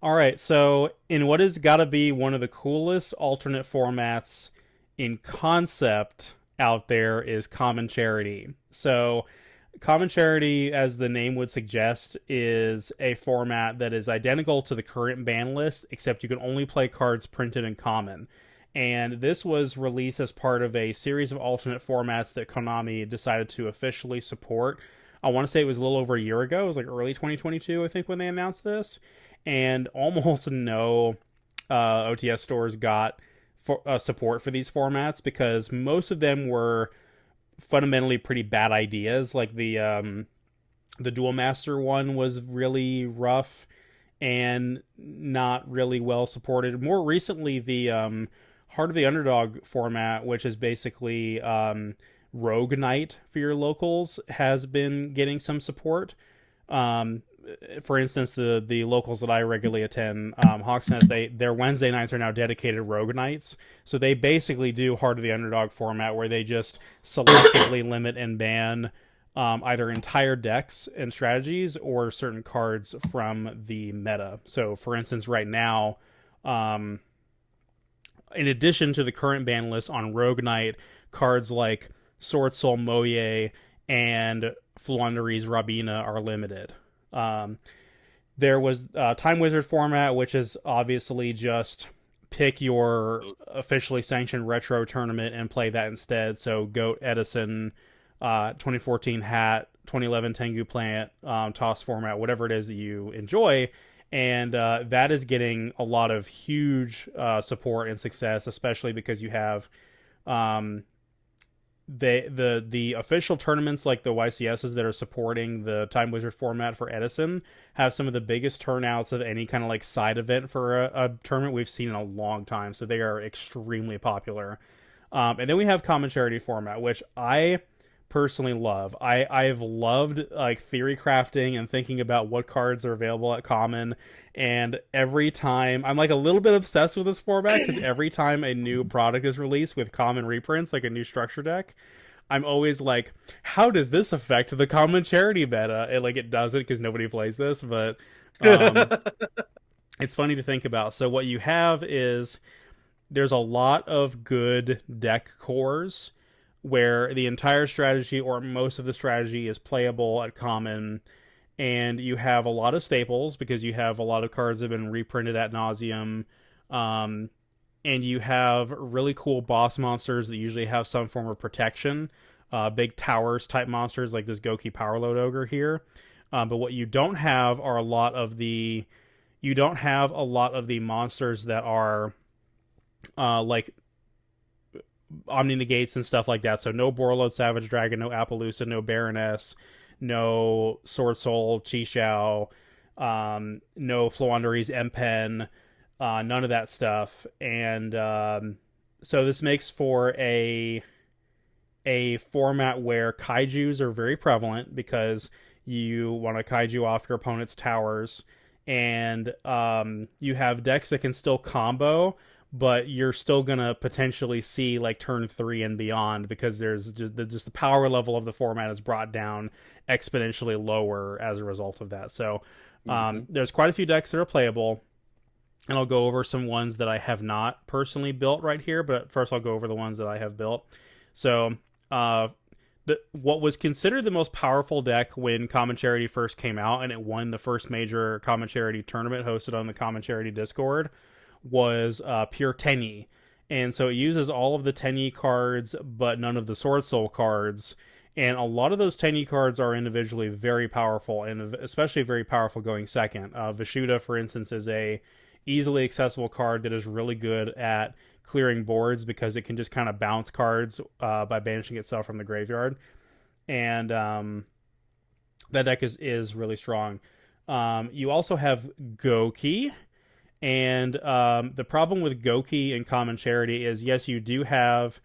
All right, so in what has got to be one of the coolest alternate formats in concept out there is Common Charity. So, Common Charity, as the name would suggest, is a format that is identical to the current ban list, except you can only play cards printed in Common. And this was released as part of a series of alternate formats that Konami decided to officially support. I want to say it was a little over a year ago. It was like early 2022, I think, when they announced this. And almost no OTS stores got support for these formats because most of them were fundamentally pretty bad ideas. Like the Duel Master one was really rough and not really well supported. More recently, the Heart of the Underdog format, which is basically Rogue Knight for your locals, has been getting some support. Um, for instance, the locals that I regularly attend, Hawks Nest, their Wednesday nights are now dedicated Rogue Nights. So they basically do Heart of the Underdog format where they just selectively limit and ban either entire decks and strategies or certain cards from the meta. So, for instance, right now, um, in addition to the current ban list on Rogue Knight, cards like Sword Soul Moye and Floowandereeze Rabina are limited. Um, there was Time Wizard format, which is obviously just pick your officially sanctioned retro tournament and play that instead. So Goat, Edison, 2014 Hat, 2011 Tengu Plant, Toss format, whatever it is that you enjoy. And that is getting a lot of huge support and success, especially because you have um, the official tournaments like the YCSs that are supporting the Time Wizard format for Edison have some of the biggest turnouts of any kind of like side event for a tournament we've seen in a long time. So they are extremely popular. And then we have Common Charity format, which I personally love. I've loved like theory crafting and thinking about what cards are available at Common, and every time I'm like a little bit obsessed with this format because every time a new product is released with Common reprints, like a new structure deck, I'm always like, how does this affect the Common Charity meta? And like it doesn't because nobody plays this, but um it's funny to think about. So what you have is there's a lot of good deck cores where the entire strategy or most of the strategy is playable at Common, and you have a lot of staples because you have a lot of cards that have been reprinted at nauseum. Um, and you have really cool boss monsters that usually have some form of protection. Big towers type monsters like this Goki Powerload Ogre here. But what you don't have are a lot of the monsters that are like Omni Negates and stuff like that. So no Borreload Savage Dragon, no Appaloosa, no Baroness, no Sword Soul, Chi no Floowandereeze Empen, none of that stuff. And so this makes for a format where kaijus are very prevalent because you want to kaiju off your opponent's towers, and you have decks that can still combo, but you're still gonna potentially see like turn 3 and beyond because there's just the power level of the format is brought down exponentially lower as a result of that. So there's quite a few decks that are playable, and I'll go over some ones that I have not personally built right here. But first, I'll go over the ones that I have built. So what was considered the most powerful deck when Common Charity first came out, and it won the first major Common Charity tournament hosted on the Common Charity Discord, was Pure Tenyi. And so it uses all of the Tenyi cards, but none of the Sword Soul cards. And a lot of those Tenyi cards are individually very powerful, and especially very powerful going second. Vishuda, for instance, is a easily accessible card that is really good at clearing boards because it can just kind of bounce cards by banishing itself from the graveyard. And that deck is really strong. You also have Goki. And the problem with Goki and Common Charity is, yes, you do have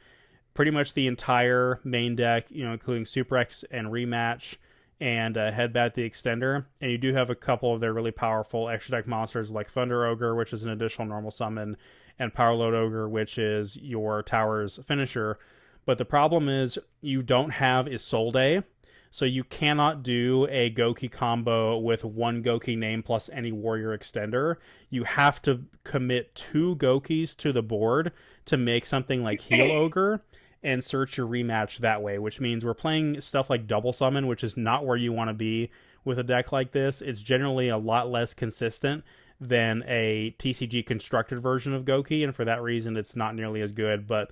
pretty much the entire main deck, including Super X and Rematch and Headbat the Extender. And you do have a couple of their really powerful extra deck monsters like Thunder Ogre, which is an additional normal summon, and Powerload Ogre, which is your tower's finisher. But the problem is you don't have Isolde. So you cannot do a Goki combo with one Goki name plus any warrior extender. You have to commit 2 Gokis to the board to make something like Heal Ogre and search your rematch that way, which means we're playing stuff like Double Summon, which is not where you want to be with a deck like this. It's generally a lot less consistent than a TCG constructed version of Goki, and for that reason, it's not nearly as good. But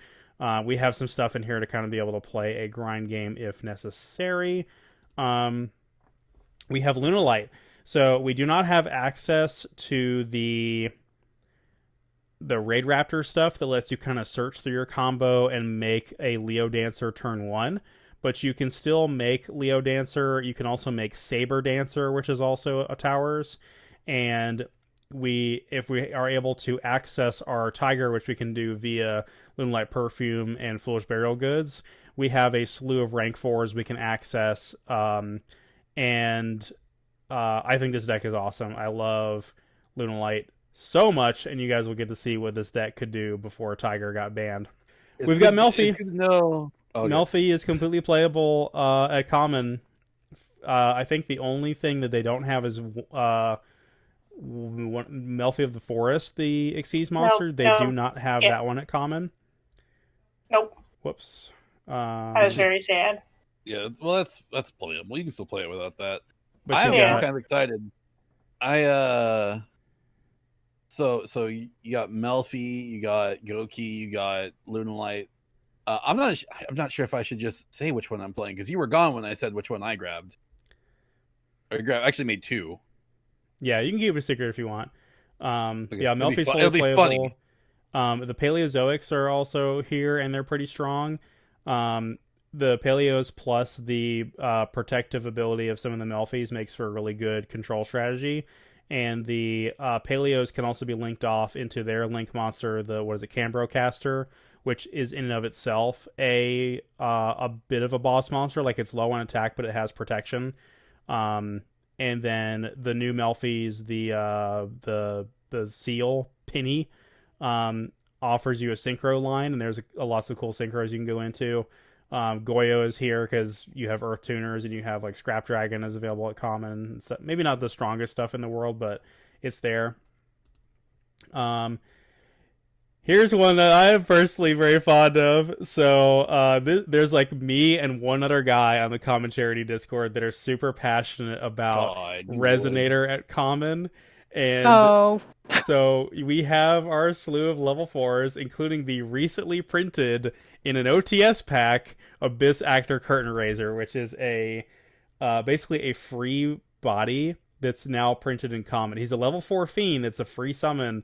we have some stuff in here to kind of be able to play a grind game if necessary. We have Lunalight. So we do not have access to the Raid Raptor stuff that lets you kind of search through your combo and make a Leo Dancer turn 1. But you can still make Leo Dancer. You can also make Saber Dancer, which is also a towers. And if we are able to access our Tiger, which we can do via Lunalight Perfume and Foolish Burial Goods, we have a slew of rank 4s we can access. And I think this deck is awesome. I love Lunalight so much, and you guys will get to see what this deck could do before Tiger got banned. We've got Melfi. No. Melfi is completely playable at common. I think the only thing that they don't have is Melfi of the Forest, the Xyz monster. They do not have that one at common. Nope. Whoops. I was very sad. Yeah, well, that's playable. You can still play it without that. But I'm kind of excited. So you got Melfi, you got Goki, you got Lunalight. I'm not sure if I should just say which one I'm playing because you were gone when I said which one I grabbed. Actually made 2. Yeah, you can keep it a secret if you want. Okay. Yeah, Melfi's fully playable. The Paleozoics are also here, and they're pretty strong. The Paleos plus the protective ability of some of the Melfis makes for a really good control strategy. And the Paleos can also be linked off into their link monster, the Cambrocaster, which is in and of itself a bit of a boss monster. Like, it's low on attack, but it has protection. And then the new Melfis, the Seal Penny, offers you a synchro line, and there's lots of cool synchros you can go into. Goyo is here because you have Earth Tuners, and you have like Scrap Dragon is available at common. So maybe not the strongest stuff in the world, but it's there. Here's one that I am personally very fond of. So there's like me and one other guy on the Common Charity Discord that are super passionate about Resonator at common. And so we have our slew of level 4s, including the recently printed in an OTS pack Abyss Actor Curtain Raiser, which is basically a free body that's now printed in common. He's a level 4 fiend. It's a free summon.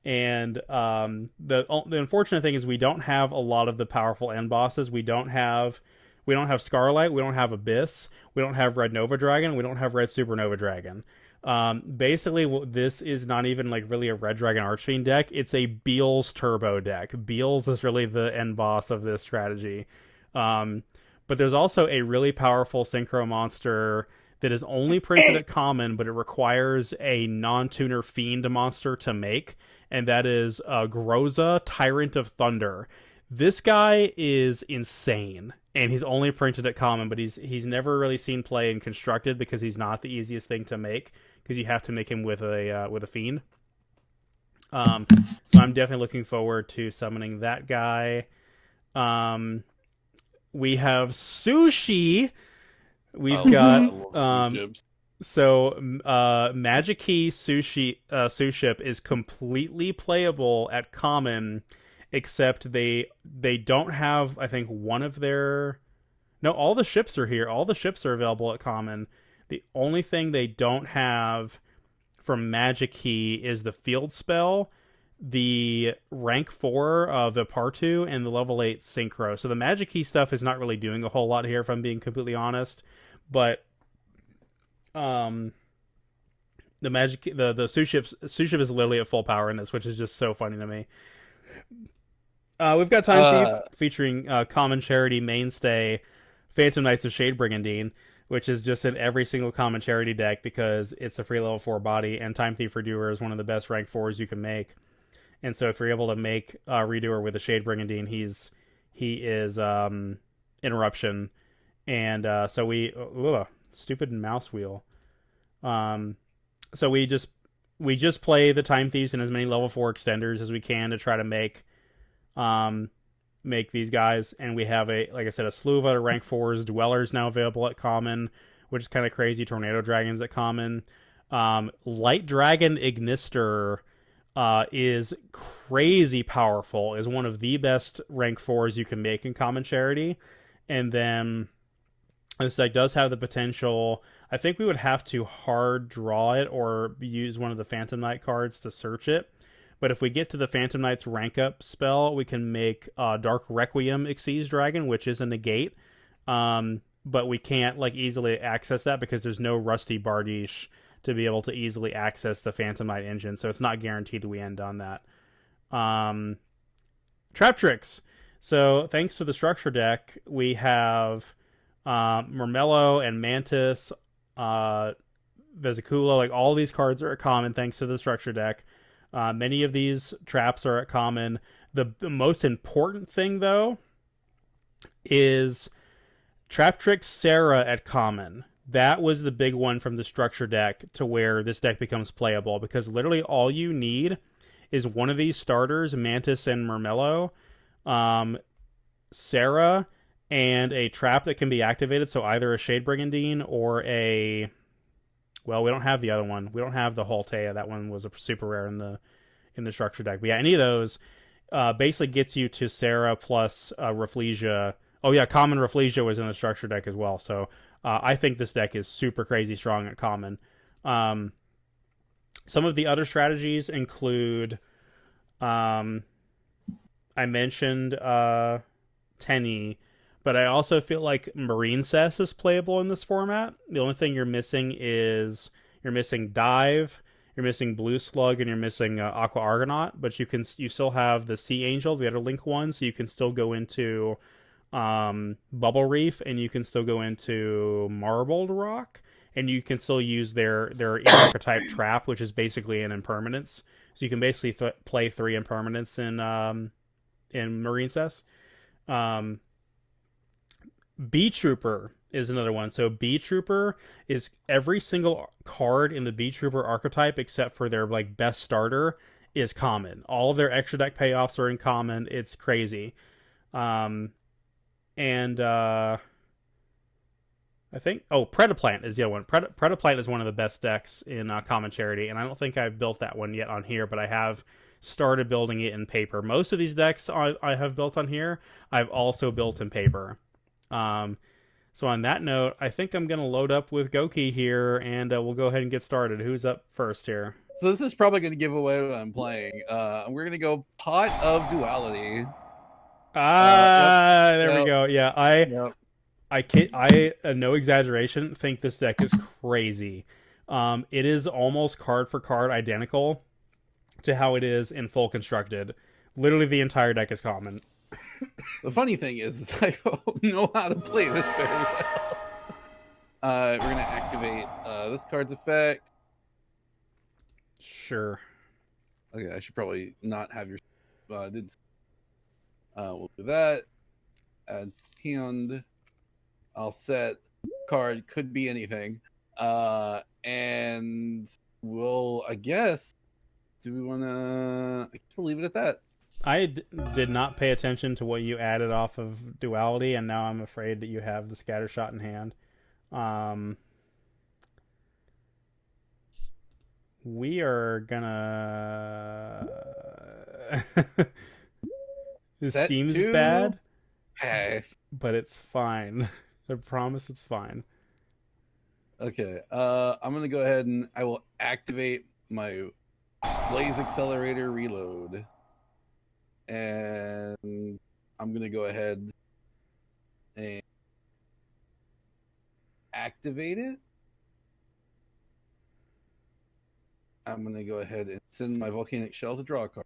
And the unfortunate thing is we don't have a lot of the powerful end bosses. We don't have Scarlight. We don't have Abyss. We don't have Red Nova Dragon. We don't have Red Supernova Dragon. Basically, this is not even like really a Red Dragon Archfiend deck. It's a Beelze Turbo deck. Beelze is really the end boss of this strategy. But there's also a really powerful Synchro monster that is only printed at common, but it requires a non-tuner fiend monster to make, and that is Groza, Tyrant of Thunder. This guy is insane, and he's only printed at common, but he's never really seen play in constructed because he's not the easiest thing to make, because you have to make him with a fiend. So I'm definitely looking forward to summoning that guy. We have Sushi. We've got Magic Key Suship is completely playable at common, except they don't have, I think, one of their... No, all the ships are here. All the ships are available at common. The only thing they don't have from Magic Key is the field spell, the rank 4 of the Partu, and the level 8 Synchro. So the Magic Key stuff is not really doing a whole lot here, if I'm being completely honest. But the Suship is literally at full power in this, which is just so funny to me. We've got Time Thief featuring Common Charity mainstay Phantom Knights of Shade Brigandine, which is just in every single Common Charity deck because it's a free level 4 body, and Time Thief Redoer is one of the best rank 4s you can make. And so if you're able to make Redoer with a Shade Brigandine, he is Interruption, And so stupid mouse wheel. So we just play the Time Thieves and as many level 4 extenders as we can to try to make these guys. And we have like I said, a slew of other rank 4s. Dwellers now available at common, which is kind of crazy. Tornado Dragons at common. Light Dragon Ignister is crazy powerful. Is one of the best rank 4s you can make in Common Charity. And then this deck does have the potential. I think we would have to hard draw it or use one of the Phantom Knight cards to search it. But if we get to the Phantom Knight's rank up spell, we can make Dark Requiem Xyz Dragon, which is a negate. But we can't easily access that because there's no Rusty Bardiche to be able to easily access the Phantom Knight engine. So it's not guaranteed we end on that. Trap Tricks. So thanks to the structure deck, we have Murmello and Mantis, Vesicula, all these cards are at common thanks to the structure deck. Many of these traps are at common. The most important thing, though, is Trap Trick Sarah at common. That was the big one from the structure deck to where this deck becomes playable, because literally all you need is one of these starters, Mantis and Murmello, Sarah, and a trap that can be activated, so either a Shade Brigandine or a... Well, we don't have the other one. We don't have the Holtea. That one was a super rare in the structure deck. But yeah, any of those basically gets you to Sarah plus Rafflesia. Oh yeah, common Rafflesia was in the structure deck as well. So I think this deck is super crazy strong at common. Some of the other strategies include, I mentioned Tenny, but I also feel like Marine Cess is playable in this format. The only thing you're missing is Dive, you're missing Blue Slug, and you're missing Aqua Argonaut. But you still have the Sea Angel, the other Link one, so you can still go into Bubble Reef, and you can still go into Marbled Rock, and you can still use their archetype Trap, which is basically an impermanence. So you can basically play 3 impermanents in Marine Cess. Bee Trooper is another one. So Bee Trooper is every single card in the Bee Trooper archetype except for their best starter is common. All of their extra deck payoffs are in common. It's crazy. I think Predaplant is the other one. Predaplant is one of the best decks in Common Charity, and I don't think I've built that one yet on here, but I have started building it in paper. Most of these decks I have built on here, I've also built in paper. So on that note, I think I'm going to load up with Goki here, and we'll go ahead and get started. Who's up first here? So this is probably going to give away what I'm playing. We're going to go Pot of Duality. There we go. Yeah, I no exaggeration, think this deck is crazy. It is almost card for card identical to how it is in full constructed. Literally the entire deck is common. The funny thing is I don't know how to play this very well. We're going to activate this card's effect. Sure. Okay, I should probably not have your... we'll do that. Add Peoned. I'll set card, could be anything. And we'll, I guess... Do we want to... I guess we'll leave it at that. I did not pay attention to what you added off of Duality, and now I'm afraid that you have the Scattershot in hand. We are gonna... This Set seems two. bad, Pass. but it's fine. I promise it's fine. Okay, I'm going to go ahead and I will activate my Blaze Accelerator Reload. And I'm going to go ahead and activate it. I'm going to go ahead and send my Volcanic Shell to draw a card.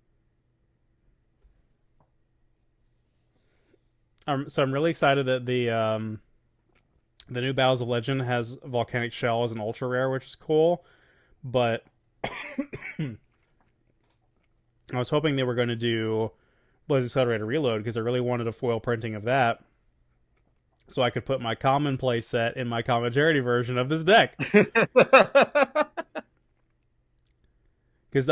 So I'm really excited that the new Battles of Legend has Volcanic Shell as an ultra rare, which is cool. But I was hoping they were going to do Blaze Accelerator Reload because I really wanted a foil printing of that. so I could put my common play set in my common charity version of this deck. Because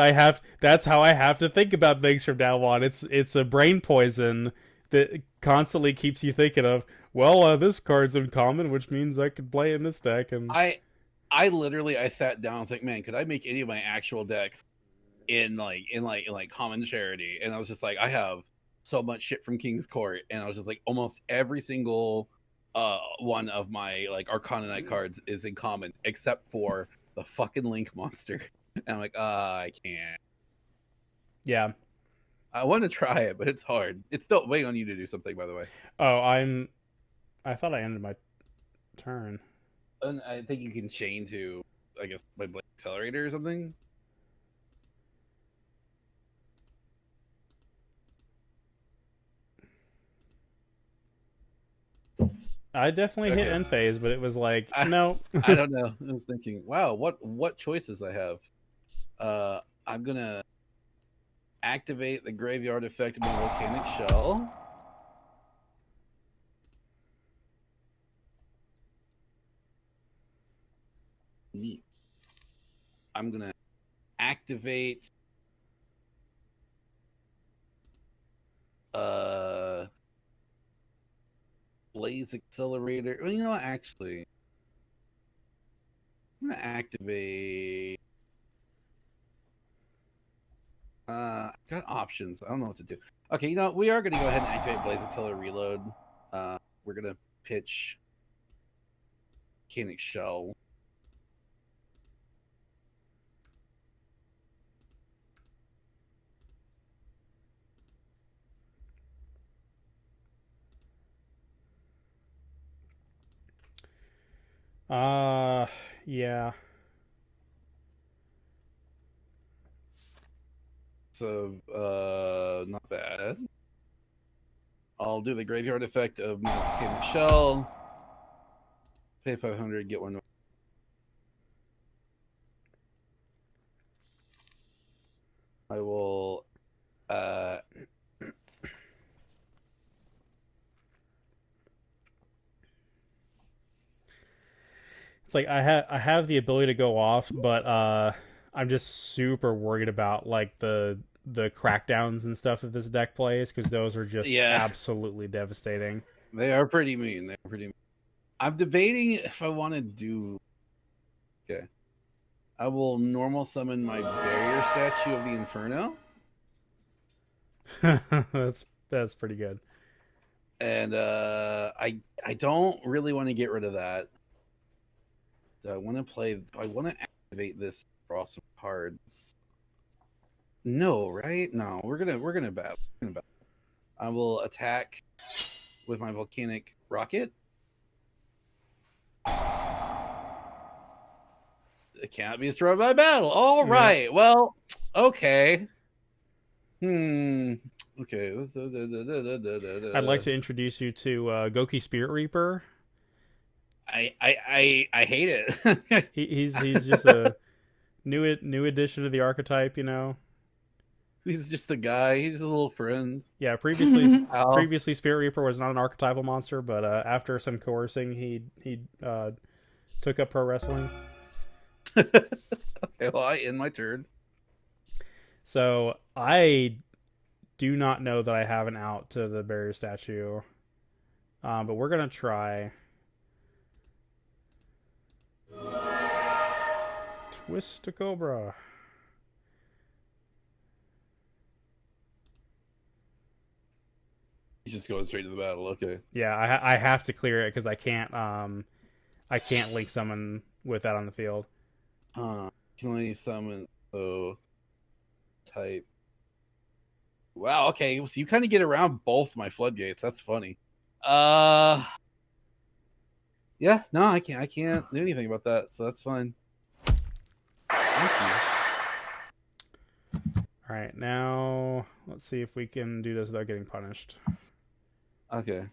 that's how I have to think about things from now on. It's a brain poison that constantly keeps you thinking of, well, this card's uncommon, which means I could play in this deck. And I literally I sat down. I was like, man, could I make any of my actual decks in common charity? And I was just like, I have so much shit from King's Court, and I was just like, almost every single one of my like Arcana Knight cards is in common, except for the fucking Link monster. And I'm like, I can't. yeah. I want to try it, but it's hard. It's still waiting on you to do something, by the way. Oh, I thought I ended my turn. And I think you can chain to, I guess, my Blade Accelerator or something. I definitely hit Okay. end phase, but it was like, no. I don't know. I was thinking, wow, what choices I have. I'm gonna activate the graveyard effect of my Volcanic Shell. Neat. I'm gonna activate Blaze Accelerator. Well, you know what, actually, I'm gonna activate I've got options. I don't know what to do. Okay, you know, we are gonna go ahead and activate Blaze Accelerator Reload. We're gonna pitch Volcanic Shell. Yeah. So, not bad. I'll do the graveyard effect of my Volcanic Shell. Pay 500, get one. I will, It's like I have the ability to go off, but I'm just super worried about like the crackdowns and stuff that this deck plays, because those are just absolutely devastating. They are pretty mean. They're pretty mean. I'm debating if I want to do. Okay. I will normal summon my barrier statue of the Inferno. That's pretty good. And I don't really want to get rid of that. Do I want to play? Do I want to activate this? Draw some cards. No, right? No, we're gonna battle. I will attack with my volcanic rocket. It can't be destroyed by battle. All right. Yeah. Well, okay. Okay. I'd like to introduce you to Goki Spirit Reaper. I hate it. he's just a new addition to the archetype, you know. He's just a guy. He's just a little friend. Yeah, previously Spirit Reaper was not an archetypal monster, but after some coercing, he took up pro wrestling. Okay, well, I end my turn. So I do not know that I have an out to the barrier statue, but we're gonna try. Twist a Cobra. He's just going straight to the battle. Okay. Yeah, I have to clear it because I can't link summon with that on the field. Can only summon type. Wow. Okay. So you kind of get around both my floodgates. That's funny. Yeah. No, I can't do anything about that. So that's fine. Thank you. All right. Now let's see if we can do this without getting punished. Okay.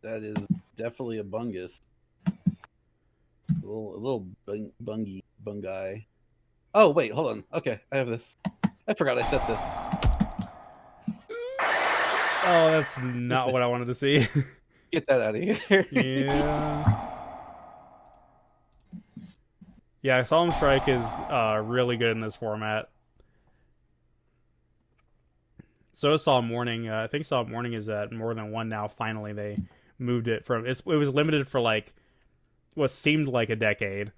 That is definitely a bungus. A little bungi. Oh wait, hold on. Okay, I have this. I forgot I set this. Oh, that's not what I wanted to see. Get that out of here. Yeah. Yeah, Solemn Strike is really good in this format. So is Solemn Warning. I think Solemn Warning is at more than one now. Finally, they moved it from it was limited for like what seemed like a decade.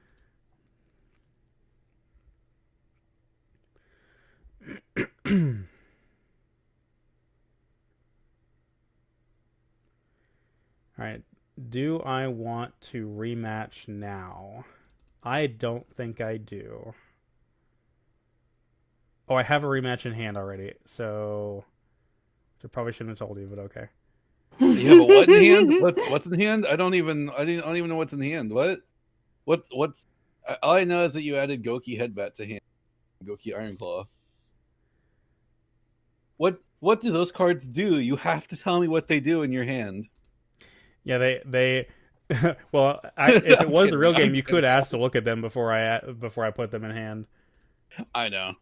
All right. Do I want to rematch now? I don't think I do. Oh, I have a rematch in hand already, so I probably shouldn't have told you, but okay. You have a what in hand? What's in hand? I don't even know what's in hand. What's all I know is that you added Goki Headbat to hand. Goki Ironclaw. What do those cards do? You have to tell me what they do in your hand. Yeah, they well, if it was a real game, you kidding. could ask to look at them before I put them in hand. I know.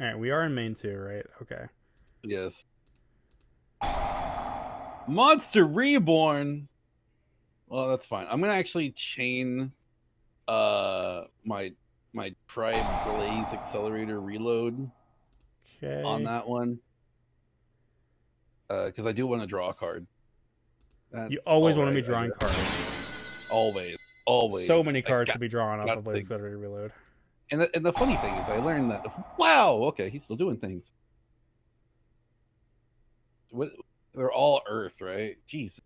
All right, we are in main 2, right? Okay. Yes. Monster Reborn. Well, that's fine. I'm gonna actually chain my Tribe Blaze Accelerator Reload Okay. on that one. Because I do want to draw a card. You always want to be Alright, drawing cards. Always. So many cards should be drawn off of Blaze thing. Accelerator Reload. And the funny thing is, I learned that. Wow. Okay, he's still doing things. They're all Earth, right? Jeez.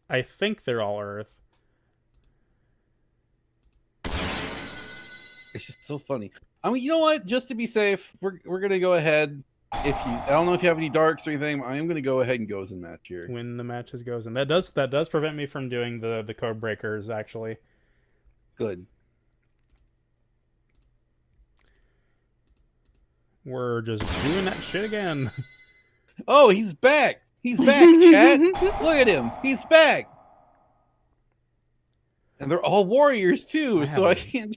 I think they're all Earth. It's just so funny. I mean, you know what? Just to be safe, we're gonna go ahead. I don't know if you have any darks or anything. I am gonna go ahead and Gozen match here. When the matches goes, and that does prevent me from doing the code breakers actually. Good. We're just doing that shit again. Oh, he's back. He's back, chat. Look at him. He's back. And they're all warriors too, so I can't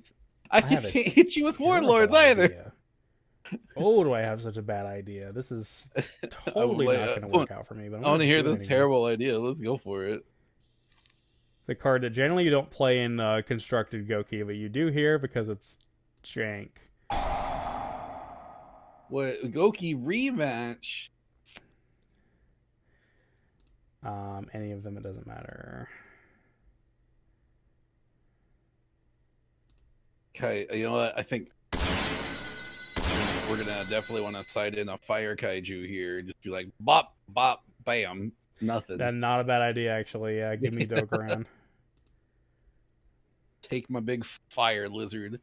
hit you with warlords either. Oh, do I have such a bad idea? This is totally not going to work out for me. But I want to hear this terrible idea. Let's go for it. The card that generally you don't play in constructed Goki, but you do here because it's jank. What Goki rematch? Any of them, it doesn't matter. Okay, you know what? I think we're gonna definitely want to side in a fire kaiju here. Just be like bop, bop, bam, nothing. That's not a bad idea, actually. Yeah, give me Dokkaeran. Take my big fire lizard.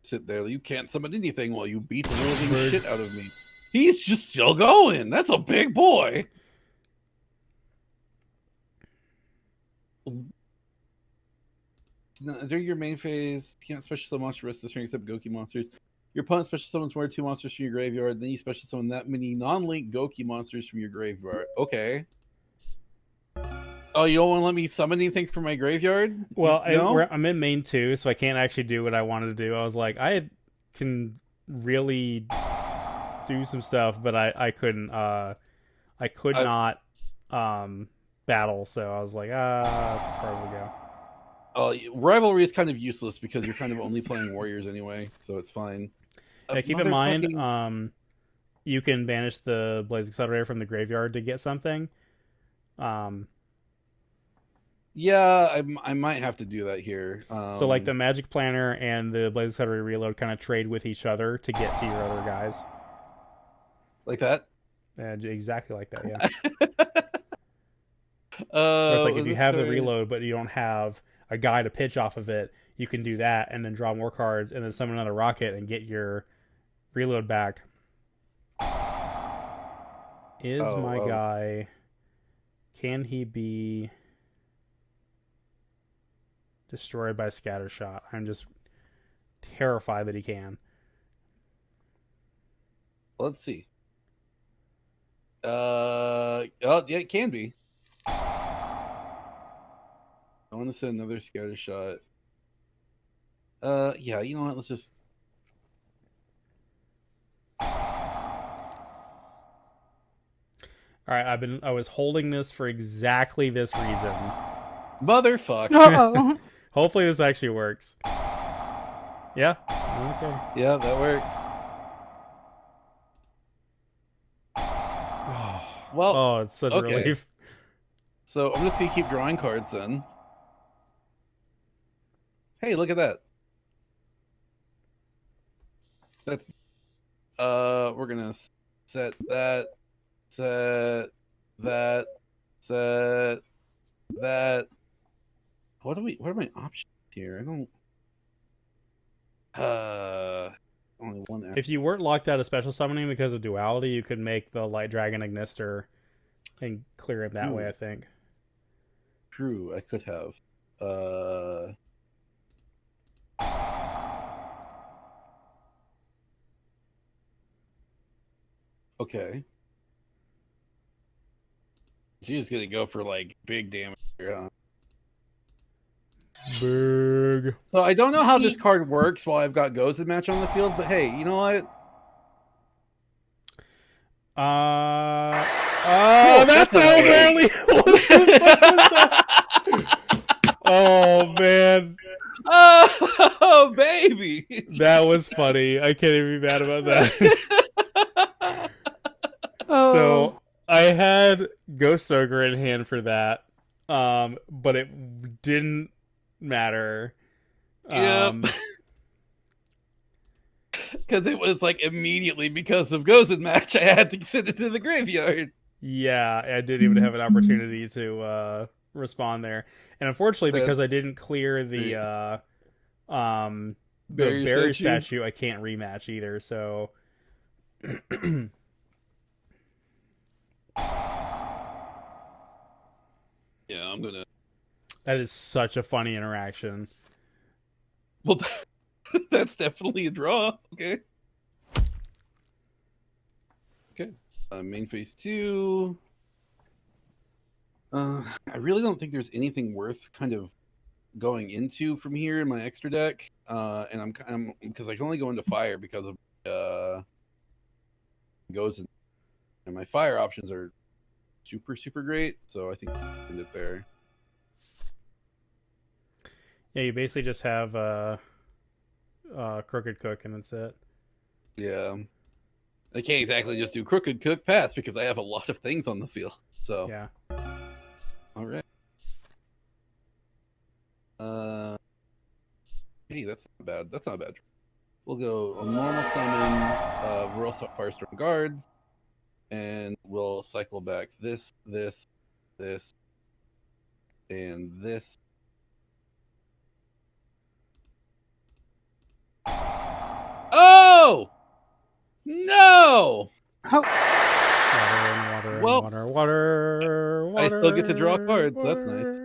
Sit there. You can't summon anything while you beat the living shit out of me. He's just still going. That's a big boy. During your main phase, you can't special summon monster rest of the string except Goki monsters. Your opponent special summons 1 or 2 monsters from your graveyard. Then you special summon that many non-link Goki monsters from your graveyard. Okay. Oh, you don't want to let me summon anything from my graveyard? Well, no? I'm in main 2, so I can't actually do what I wanted to do. I was like, I can really do some stuff, but I couldn't. I could not battle, so I was like, that's as far as we go. Rivalry is kind of useless because you're kind of only playing warriors anyway, so it's fine. Yeah, keep in mind, you can banish the Blaze Accelerator from the graveyard to get something. Yeah, I might have to do that here. So like the Magic Planner and the Blaze Accelerator Reload kind of trade with each other to get to your other guys. Like that? Exactly like that, yeah. It's like if you have the reload but you don't have a guy to pitch off of it, you can do that and then draw more cards and then summon another rocket and get your reload back. Is my guy... Can he be destroyed by Scattershot? I'm just terrified that he can. Let's see. Oh, yeah, it can be. I want to send another scatter shot. Yeah, you know what? Let's just. All right, I was holding this for exactly this reason. Motherfuck. Uh-oh. Hopefully this actually works. Yeah. Okay. Yeah, that works. Well, Oh, it's such a okay. relief. So I'm just gonna keep drawing cards then. Hey, look at that. That's we're gonna set that, set that, set that. What are my options here? I don't only one action. If you weren't locked out of special summoning because of duality, you could make the Light Dragon Ignister and clear him that way, I think. True, I could have. Okay. She's gonna go for like big damage here, huh? Big. So I don't know how this card works while I've got Ghosted Match on the field, but hey, you know what? That's how barely. What the fuck was that? Oh man, Oh baby, that was funny. I can't even be mad about that. Oh. So I had Ghost Ogre in hand for that, but it didn't matter. Because it was like immediately because of Ghosted Match, I had to send it to the graveyard. Yeah, I didn't even have an opportunity to respond there, and unfortunately, because I didn't clear the barrier statue, I can't rematch either. So. Yeah, I'm gonna. That is such a funny interaction. Well, that's definitely a draw. Okay. Okay. Main phase 2. I really don't think there's anything worth kind of going into from here in my extra deck. And I'm because I can only go into fire because of goes in, and my fire options are super great. So I think I'll end it there. Yeah, you basically just have Crooked Cook, and that's it. Yeah. I can't exactly just do Crooked Cook pass because I have a lot of things on the field. So Yeah. All right. Hey, that's not bad. That's not bad. We'll go a normal summon Royal Firestorm Guards, and we'll cycle back this, and this. Oh! No! Water, Well, water. I still get to draw cards. That's nice.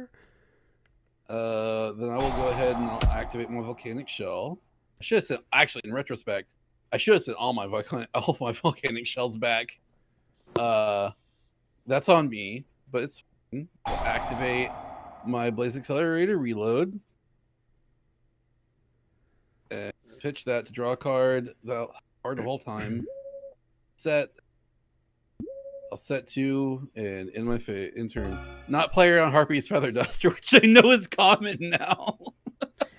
Then I will go ahead and I'll activate my Volcanic Shell. I should have sent, actually, in retrospect, I should have sent all my Volcanic Shells back. That's on me, but it's fine. I'll activate my Blaze Accelerator reload. And pitch that to draw a card. The card of all time. Set. I'll set 2 and in my turn. Not player on Harpy's Feather Duster, which I know is common now.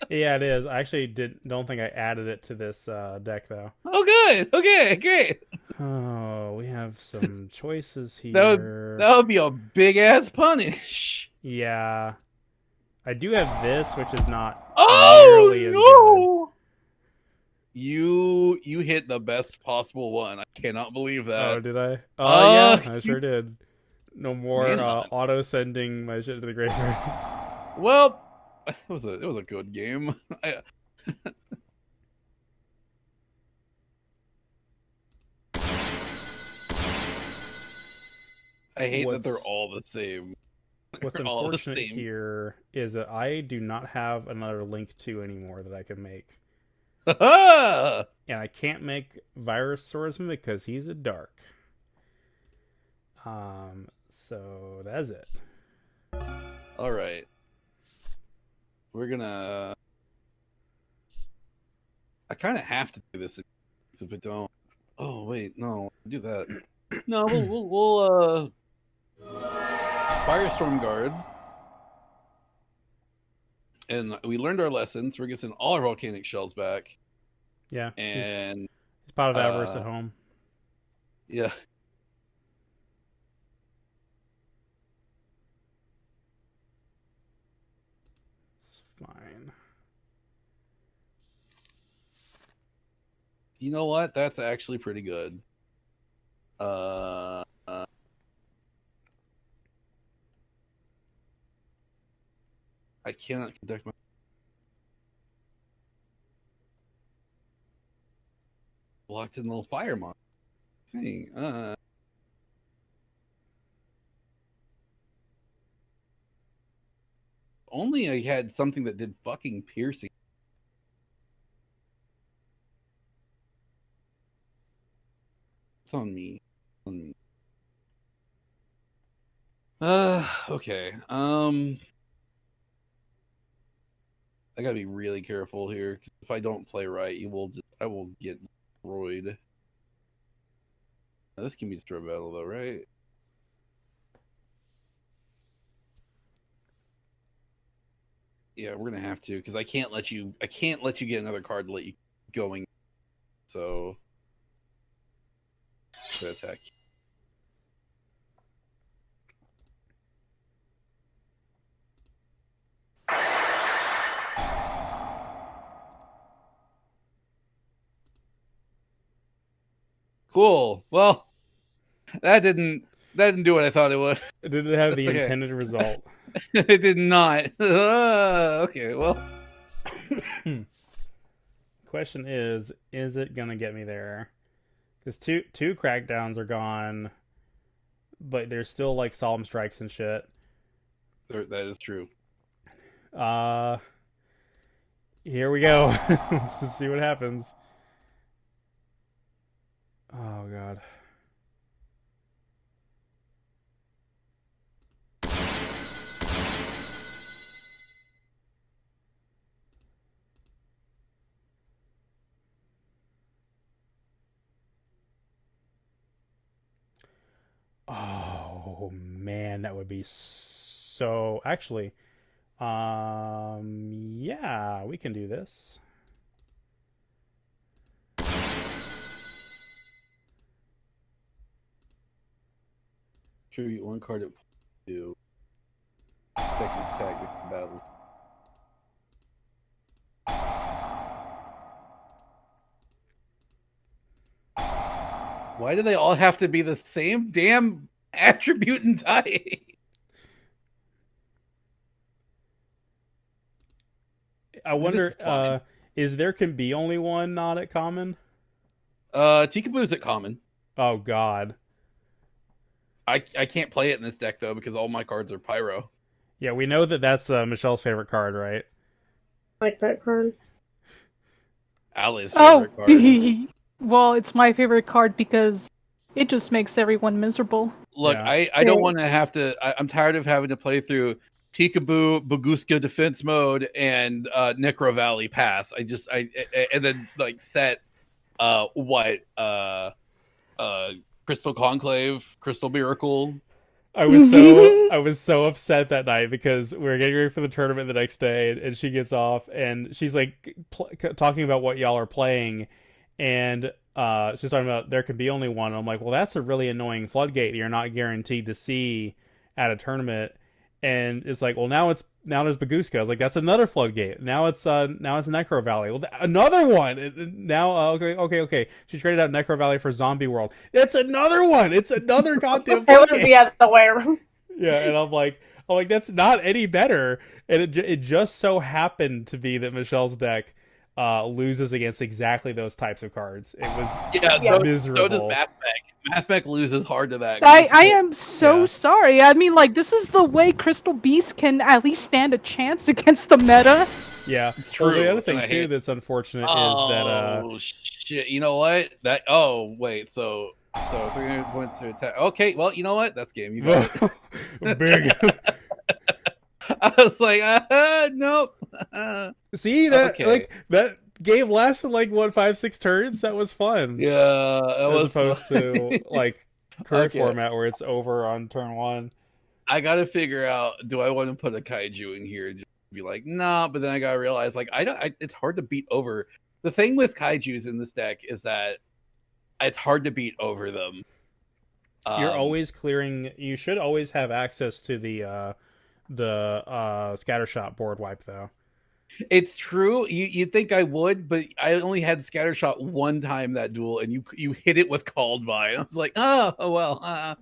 Yeah, it is. I actually don't think I added it to this deck though. Oh, good. Okay, great. Oh, we have some choices here. That would be a big ass punish. Yeah, I do have this, which is not nearly as no! You hit the best possible one. I cannot believe good. that. Oh, did I? Oh, yeah, I you- sure did. No more Man, auto sending my shit to the graveyard. Well, it was a good game. I hate that they're all the same. What's They're all the unfortunate same. here is that I do not have another Link 2 anymore that I can make. And I can't make Virus Swordsman because he's a dark. So that's it. All right. We're gonna. I kind of have to do this if I don't. Oh wait, no, do that. No, we'll Firestorm Guards, and we learned our lessons. We're getting all our volcanic shells back. Yeah, and he's part of Avarice at home. Yeah. It's fine. You know what? That's actually pretty good. I cannot conduct my locked in little fire monster thing. Only I had something that did fucking piercing. It's on me. Okay. I gotta be really careful here. 'Cause if I don't play right, I will get destroyed. Now, this can be destroyed battle though, right? Yeah, we're gonna have to because I can't let you get another card to let you going. So attack. Cool. Well, that didn't do what I thought it would. It didn't have the intended result. It did not. Okay, well. Question is it gonna get me there? Because two crackdowns are gone, but there's still like solemn strikes and shit. That is true. Here we go. Let's just see what happens. Oh god. Oh man, that would be so. Actually, yeah, we can do this. Tribute one card at two. Second attack with the battle. Why do they all have to be the same damn attribute and type? I wonder, is there can be only one not at common? Tikaboo's at common. Oh god. I can't play it in this deck though because all my cards are pyro. Yeah, we know that that's Michelle's favorite card, right? I like that card. Ali's favorite card. Well, it's my favorite card because it just makes everyone miserable. Look, yeah. I don't want to have to. I'm tired of having to play through Tikaboo, Baguska defense mode, and Necro Valley pass. And then like set Crystal Conclave, Crystal Miracle. I was so upset that night because we were getting ready for the tournament the next day, and she gets off and she's like talking about what y'all are playing, and she's talking about there can be only one. And I'm like, well, that's a really annoying floodgate you're not guaranteed to see at a tournament. And it's like, well, now there's Baguska. I was like, that's another floodgate. Now it's Necro Valley. Well, another one. Now, okay. She traded out Necro Valley for Zombie World. It's another one. It's another goddamn floodgate. It was the other way around. Yeah, and I'm like, that's not any better. And it just so happened to be that Michelle's deck loses against exactly those types of cards. It was miserable. So does MathMech. MathMech loses hard to that. I am so sorry. I mean, like, this is the way Crystal Beast can at least stand a chance against the meta. Yeah. It's Well, true. the other and thing I too hate. that's unfortunate is that Oh shit! You know what? That. Oh wait. So 300 points to attack. Okay. Well, you know what? That's game. You got it. big. I was like, nope. See that Okay. that game lasted like what 5-6 turns. That was fun. Yeah, that As was opposed to fun. like current Okay. format where it's over on turn 1. I gotta figure out. Do I want to put a kaiju in here? And just be like, nah. But then I gotta realize, like, I don't. It's hard to beat over. The thing with kaiju's in this deck is that it's hard to beat over them. You're always clearing. You should always have access to the scattershot board wipe though. It's true. You'd think I would, but I only had scattershot one time that duel, and you hit it with called by. And I was like, oh well.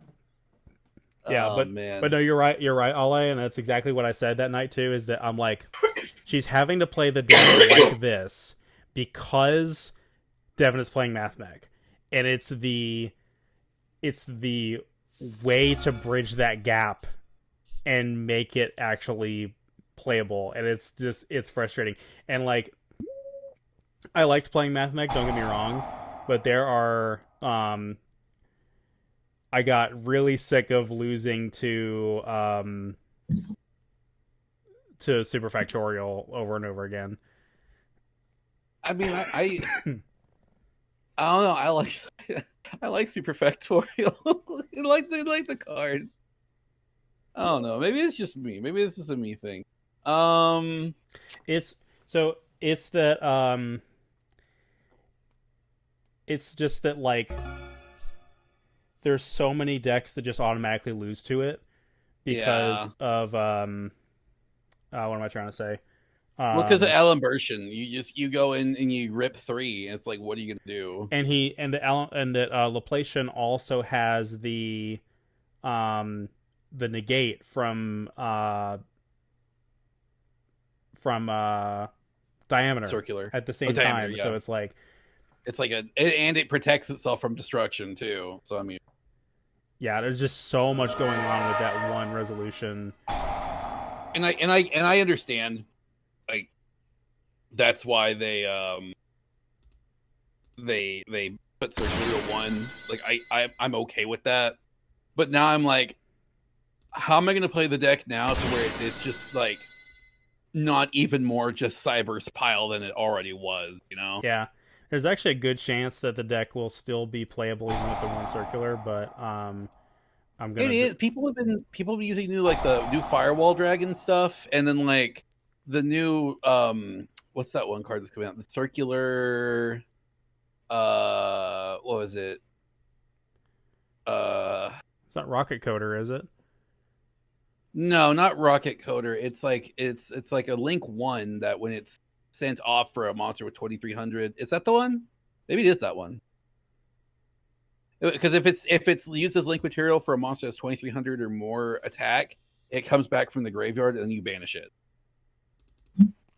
Yeah, Oh, but man. but no, you're right, Ale, and that's exactly what I said that night too. Is that I'm like, she's having to play the deck like this because Devin is playing Math Mech, and it's the way to bridge that gap and make it actually playable, and it's frustrating. And like, I liked playing Math Mech, don't get me wrong, but there are I got really sick of losing to Super Factorial over and over again. I mean, I don't know. I like Super Factorial. I like the card. I don't know. Maybe it's just me. Maybe this is a me thing. It's that it's just that like there's so many decks that just automatically lose to it because of what am I trying to say? Well, because of Alan Bershin, you go in and you rip 3, and it's like, what are you gonna do? And Laplacian also has the negate from diameter Circular at the same diameter, time, yeah. so it's like and it protects itself from destruction too. So I mean, yeah, there's just so much going on with that one resolution. and I understand, like, that's why they put Circular 1. Like I'm okay with that, but now I'm like, how am I going to play the deck now to where it's just like not even more just Cyber's pile than it already was, you know? Yeah, there's actually a good chance that the deck will still be playable even with the one circular, but I'm gonna. It is. People have been using the new Firewall Dragon stuff, and then like the new what's that one card that's coming out? The circular. What was it? It's not Rocket Coder, is it? No, not Rocket Coder. It's like a Link 1 that when it's sent off for a monster with 2300, is that the one? Maybe it is that one. Because if it's used as link material for a monster that's 2300 or more attack, it comes back from the graveyard and you banish it.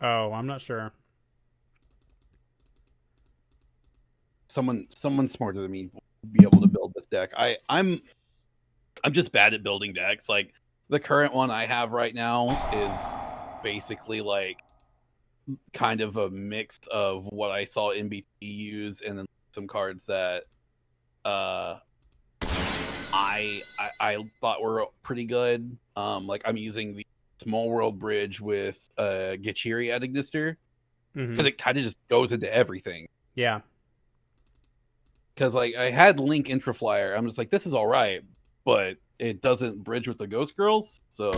Oh, I'm not sure. Someone smarter than me will be able to build this deck. I'm just bad at building decks. Like, the current one I have right now is basically like kind of a mix of what I saw NBT use and then some cards that I thought were pretty good. Like, I'm using the Small World Bridge with Gachiri at Ignister because it kind of just goes into everything. Yeah. Because like I had Link Intraflyer, I'm just like, this is all right, but it doesn't bridge with the Ghost Girls, so.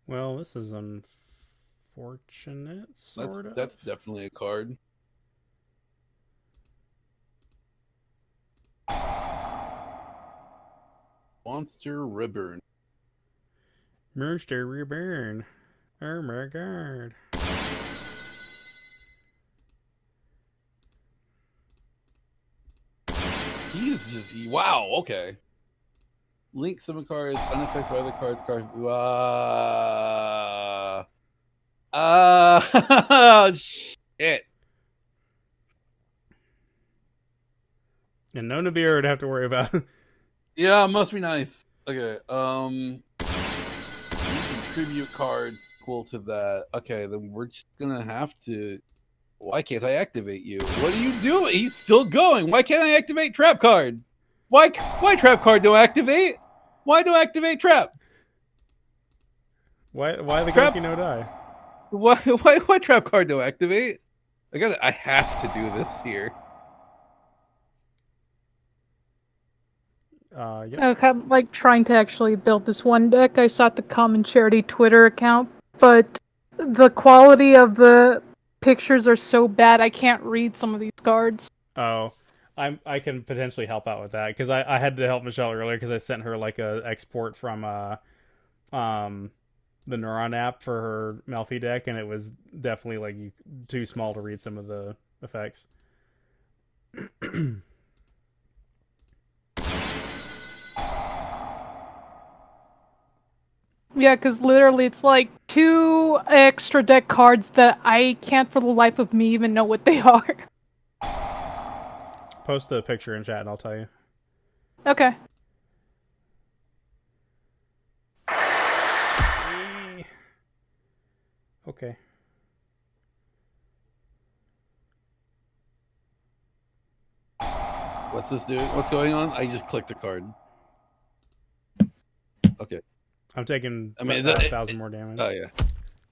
Well, this is unfortunate, sort of. That's definitely a card. Monster Reborn. Monster Reborn. Oh my god. He's just wow. Okay. Link summon cards unaffected by other cards. Shit. And no Nibiru would have to worry about. Yeah, must be nice. Okay. some tribute cards equal to that. Okay, then we're just gonna have to. Why can't I activate you? What are you doing? He's still going. Why can't I activate trap card? Why trap card do I activate? Why do I activate trap? Why the Trap- Goki no die? Why trap card do I activate? I have to do this here. Yep. Okay, I'm like trying to actually build this one deck. I sought the Common Charity Twitter account, but the quality of the pictures are so bad I can't read some of these cards. Oh, I can potentially help out with that because I had to help Michelle earlier because I sent her like a export from the Neuron app for her Melfi deck, and it was definitely like too small to read some of the effects. Yeah, because literally it's like 2 extra deck cards that I can't for the life of me even know what they are. Post the picture in chat and I'll tell you. Okay. Okay. What's this doing? What's going on? I just clicked a card. Okay. I'm taking I mean, 1,000 more damage. Oh yeah,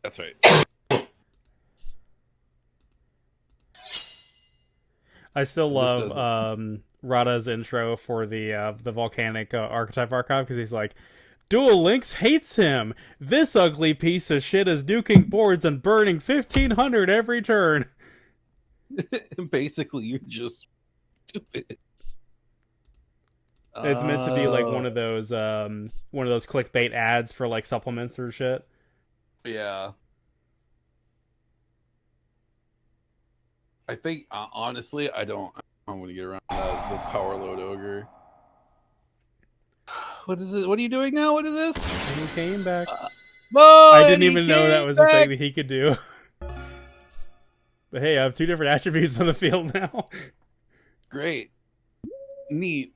that's right. I still This love Rada's intro for the volcanic archetype archive because he's like, Duel Links hates him. This ugly piece of shit is nuking boards and burning 1,500 every turn. Basically, you're just stupid. It's meant to be like one of those clickbait ads for like supplements or shit. Yeah. I think honestly, I'm gonna get around that. The power load ogre. What is it? What are you doing now? What is this? And he came back. But I didn't he even know that came was a thing back! that he could do. But hey, I have 2 different attributes on the field now. Great, neat.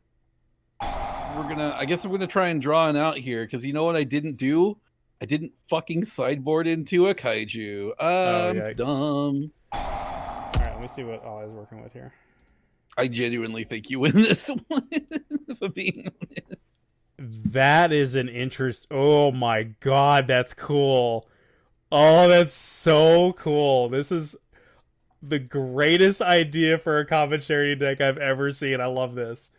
I guess I'm gonna try and draw an out here because you know what I didn't do? I didn't fucking sideboard into a kaiju. yikes. Dumb. Alright, let me see what Ollie's working with here. I genuinely think you win this one. If I'm being honest. That is an interest. Oh my god, that's cool. Oh, that's so cool. This is the greatest idea for a common charity deck I've ever seen. I love this.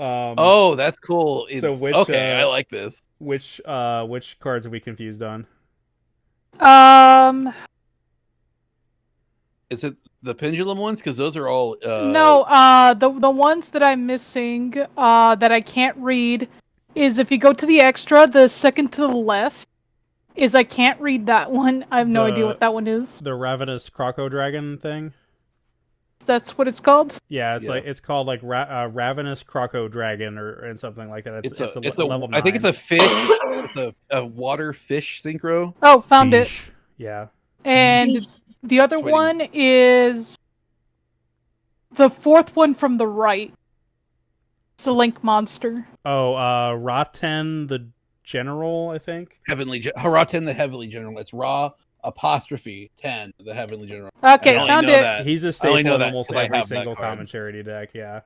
Oh, that's cool. Okay, I like this. Which cards are we confused on? Is it the pendulum ones? Because those are all. No, the ones that I'm missing, that I can't read, is if you go to the extra, the second to the left, is I can't read that one. I have no idea what that one is. The Ravenous Croco Dragon thing? That's what it's called? Yeah, it's called like Ravenous Croco Dragon and something like that. It's a level 9. I think it's a fish. It's a water fish synchro. Oh, found it. Yeah. And the other one is the 4th one from the right. It's a Link monster. Oh, Raten the General, I think. Haraten the Heavenly General. It's Ra apostrophe 10 the Heavenly General. Okay, found it. That. He's a staple in almost 'cause I every have that single card. common charity deck. Yeah.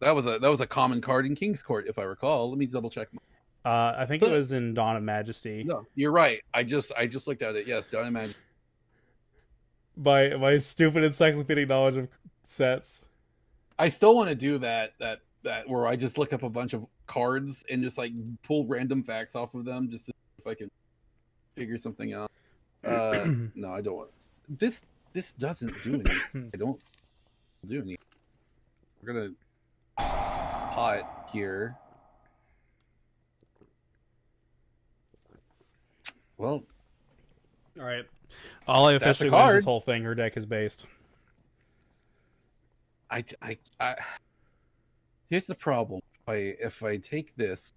That was a common card in King's Court, if I recall. Let me double check. I think it was in Dawn of Majesty. No, you're right. I just looked at it. Yes, Dawn of Majesty. My stupid encyclopedic knowledge of sets. I still want to do that where I just look up a bunch of cards and just like pull random facts off of them just to see if I can figure something out. No, I don't want this. This doesn't do anything. I don't do anything. We're gonna pot here. Well, all right. Ollie officially wins this whole thing. Her deck is based. I here's the problem. If I take this,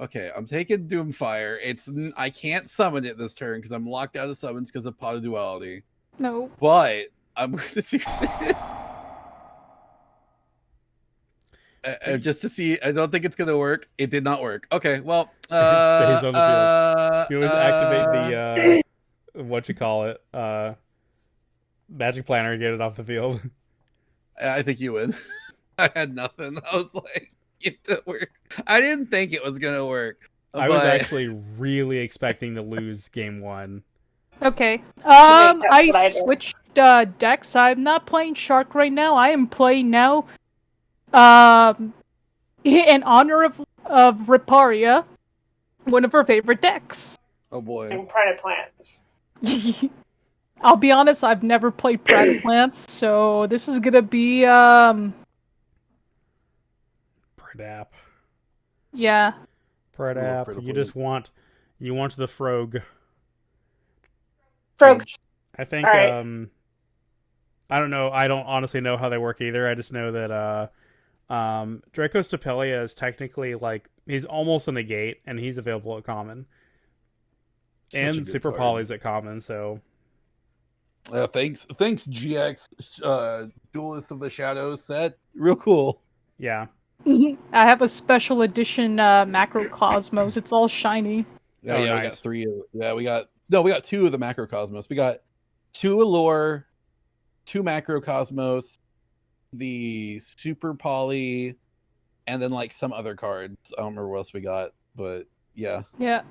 okay, I'm taking Doomfire. I can't summon it this turn because I'm locked out of summons because of Pot of Duality. No. But I'm going to do this. just to see. I don't think it's gonna work. It did not work. Okay, well, It stays on the field. You always activate the what you call it, magic planner and get it off the field. I think you would. I had nothing. I was like, it didn't work. I didn't think it was gonna work. I was actually really expecting to lose game 1. Okay. that's what I I did. switched decks. I'm not playing Shark right now. I am playing now. In honor of Riparia, one of her favorite decks. Oh boy. And Pride Plants. I'll be honest, I've never played Pride Plants, so this is gonna be Pradap. yeah. Pradap. pretty You just want the Frog. Frog. I think All right. I don't know. I don't honestly know how they work either. I just know that Draco Stapelia is technically like he's almost a negate and he's available at common. Such a And good Super card. Poly's at common, so Thanks, GX, Duelist of the Shadows set. Real cool. yeah. I have a special edition Macrocosmos. It's all shiny. Yeah, Oh, we nice. got 3. We got 2 of the Macrocosmos. We got 2 Allure, 2 Macrocosmos, the Super Poly, and then like some other cards. I don't remember what else we got, but yeah. Yeah.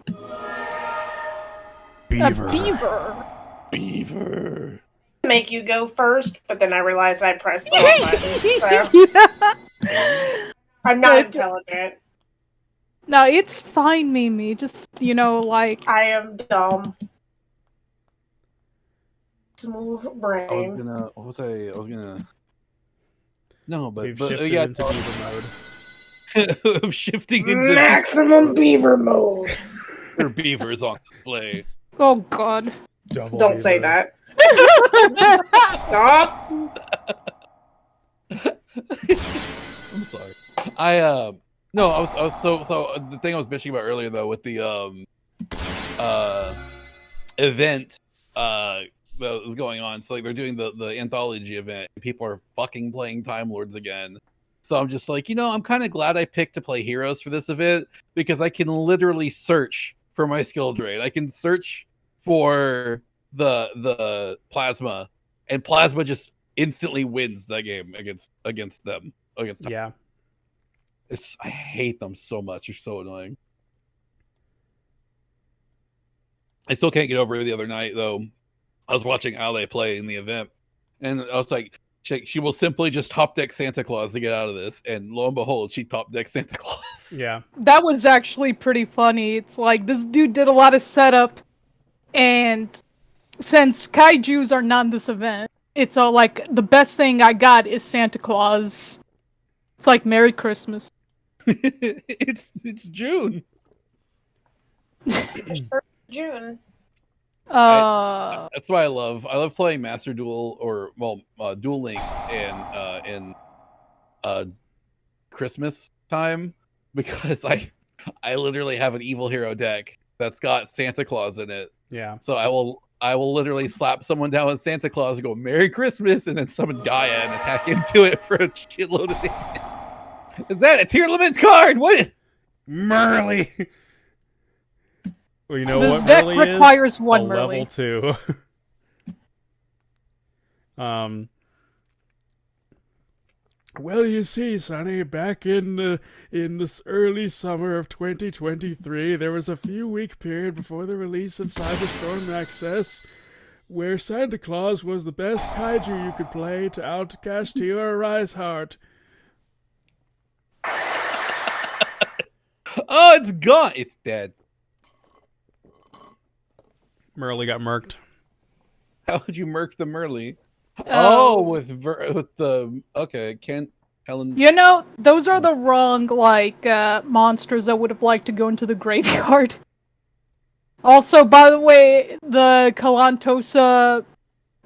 Beaver. A beaver. Beaver. Make you go first, but then I realized I pressed the wrong button. So I'm not But- intelligent. No, it's fine, Mimi. Just, like... I am dumb. Smooth I was brain. gonna. What was I? I was gonna. No, We've but shifted yeah, into beaver mode. I'm shifting into Maximum beaver mode. Beaver beavers on display. Oh, God. Double Don't say beaver. that. Stop. I'm sorry. No, I was so the thing I was bitching about earlier though with the event that was going on. So like they're doing the anthology event. People are fucking playing Time Lords again. So I'm just like, I'm kind of glad I picked to play heroes for this event because I can literally search for my skill drain. I can search for the plasma, and plasma just instantly wins that game against them. Yeah. I hate them so much. They're so annoying. I still can't get over it the other night though. I was watching Ale play in the event, and I was like, she will simply just top deck Santa Claus to get out of this, and lo and behold, she top decked Santa Claus. Yeah. That was actually pretty funny. It's like, this dude did a lot of setup, and since kaijus are not in this event, it's all like, the best thing I got is Santa Claus. It's like, Merry Christmas. It's June. June. That's why I love playing Master Duel or Duel Links in Christmas time because I literally have an evil hero deck that's got Santa Claus in it. Yeah. So I will literally slap someone down with Santa Claus and go Merry Christmas and then summon Gaia and attack into it for a shitload of damage. Is that a Tier Limits card? What? Merly. Well, you know This what deck Merly is? requires A one level Merly. 2. Well, you see, Sonny, back in this early summer of 2023, there was a few-week period before the release of Cyberstorm Access where Santa Claus was the best kaiju you could play to outcast Tiora Riseheart. Oh, it's gone. It's dead. Merly got murked. How would you murk the Merly? Oh. With the okay, Kent Helen. Those are the wrong, monsters I would have liked to go into the graveyard. Also, by the way, the Kalantosa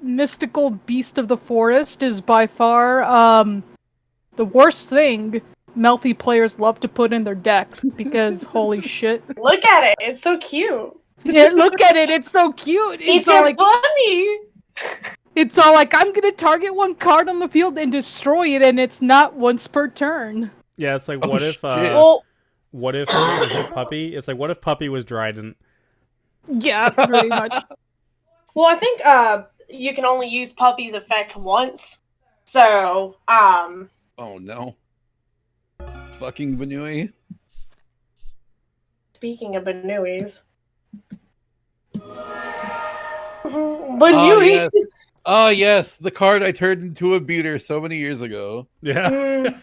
mystical beast of the forest is by far, the worst thing Melfi players love to put in their decks, because holy shit. Look at it. It's so cute. Yeah, look at it, it's so cute! It's all a bunny. It's all like, I'm gonna target one card on the field and destroy it, and it's not once per turn. Yeah, it's like Oh, what if shit. Well, what if was it Puppy? It's like what if Puppy was Dryden? Yeah, pretty much. well, I think you can only use Puppy's effect once. So, Oh no. Fucking Vanui. speaking of Banuis. Oh Banui. yes. Oh yes, the card I turned into a beater so many years ago. Yeah.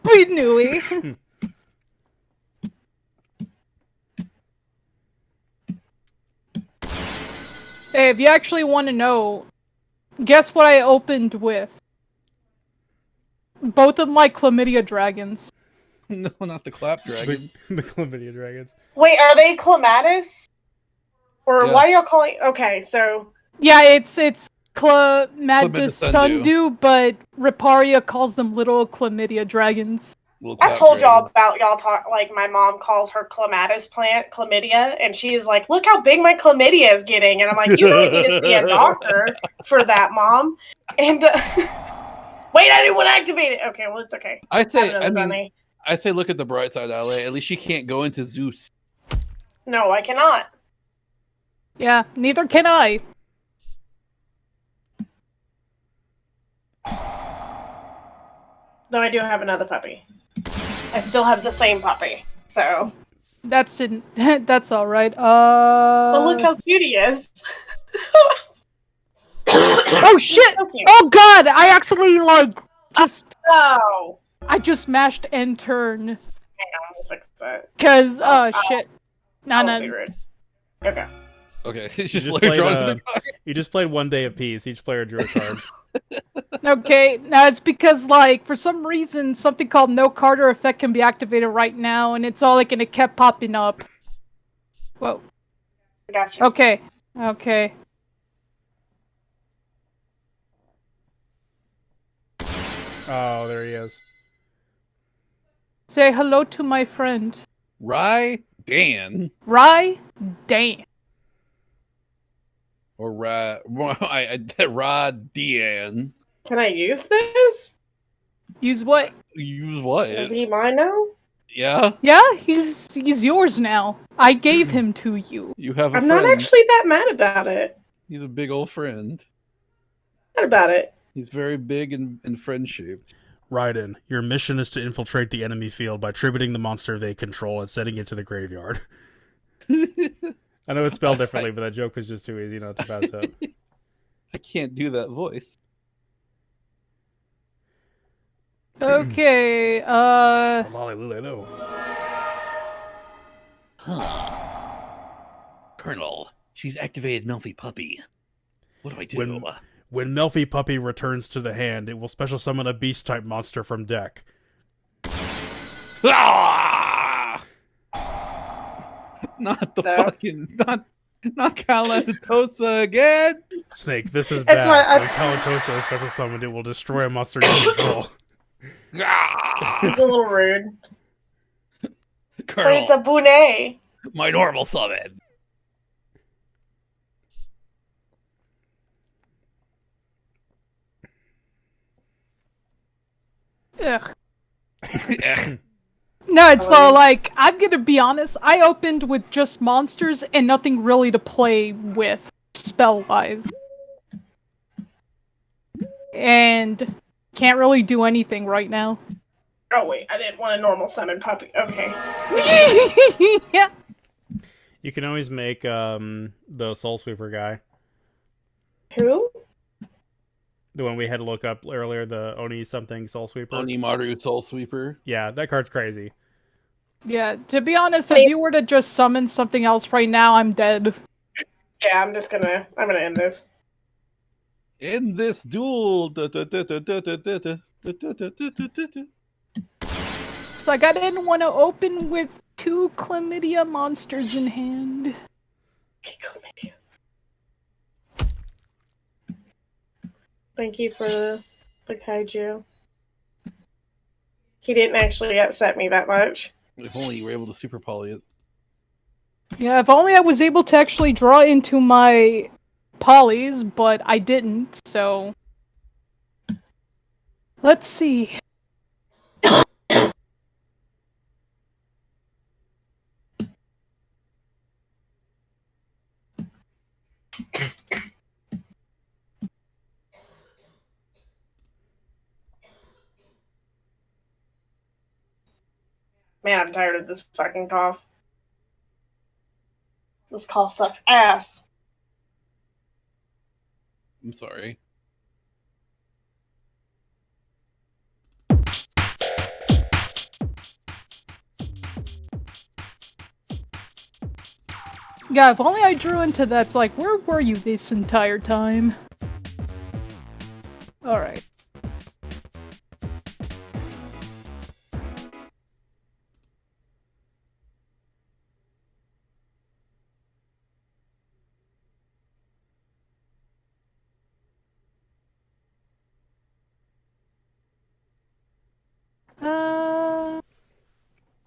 We knew it. Hey, if you actually want to know, guess what I opened with? Both of my chlamydia dragons. No, not the clap dragon. the chlamydia dragons. Wait, are they Clematis? Or Yeah. why are y'all calling? Okay, so Yeah, it's Madness Chlamydia Sundew. Sundew, but Riparia calls them little chlamydia dragons. Little I've clap told y'all dragons. about y'all talk. Like my mom calls her clematis plant chlamydia, and she's like, "Look how big my chlamydia is getting," and I'm like, "You really need to see a doctor for that, mom." And wait, I didn't want to activate it. Okay, well it's okay. I'd say, Have I another mean, bunny. I say, look at the bright side, Ale. At least she can't go into Zeus. No, I cannot. Yeah, neither can I. Though I do have another puppy. I still have the same puppy. So, That's in. That's all right. but look how cute he is. Oh shit! So cute. Oh god! I actually Oh, I just mashed end turn hang on, we'll fix it. because shit. That No, would be no. rude. Okay. Okay, it's just just later played, on. You just played 1 day apiece. Each player drew a card. Okay, now it's because like for some reason something called no Carter effect can be activated right now, and it's all like and it kept popping up. Whoa. Gotcha. Okay. Okay. Oh, there he is. Say hello to my friend. Rye Dan Rye Dan. or Rod Dan. Can I use this? Use what? Use what? Is he mine now? Yeah, Yeah, he's yours now. I gave him to you. you have a I'm friend. not actually that mad about it. He's a big old friend. Mad about it. He's very big and friend shaped. Raiden, your mission is to infiltrate the enemy field by tributing the monster they control and sending it to the graveyard. I know it's spelled differently, but that joke was just too easy not to pass up. I can't do that voice. Okay, Hallelujah, no. Colonel, she's activated Melfi Puppy. What do I do? When Melfi Puppy returns to the hand, it will special summon a beast-type monster from deck. Ah! Not the No. fucking not Calantosa again. Snake, this is That's bad. why I- When Kalantosa is special summoned, it will destroy a monster you control. Ah! It's a little rude. But Colonel, it's a Bonet. my normal summon. ugh. Eh, No, it's like I'm gonna be honest. I opened with just monsters and nothing really to play with spell wise, and can't really do anything right now. Oh wait, I didn't want a normal summon puppy. Okay. Yeah. You can always make the Soul Sweeper guy. Who? The one we had to look up earlier, the Oni something Soul Sweeper. Onimaru Soul Sweeper. Yeah, that card's crazy. Yeah, to be honest, if you were to just summon something else right now, I'm dead. Yeah, I'm gonna end this. In this duel. It's like I didn't want to open with 2 chlamydia monsters in hand. Thank you for the kaiju. He didn't actually upset me that much. If only you were able to super poly it. Yeah, if only I was able to actually draw into my polys, but I didn't, so... Let's see. Man, I'm tired of this fucking cough. This cough sucks ass. I'm sorry. Yeah, if only I drew into that. It's like, where were you this entire time? Alright.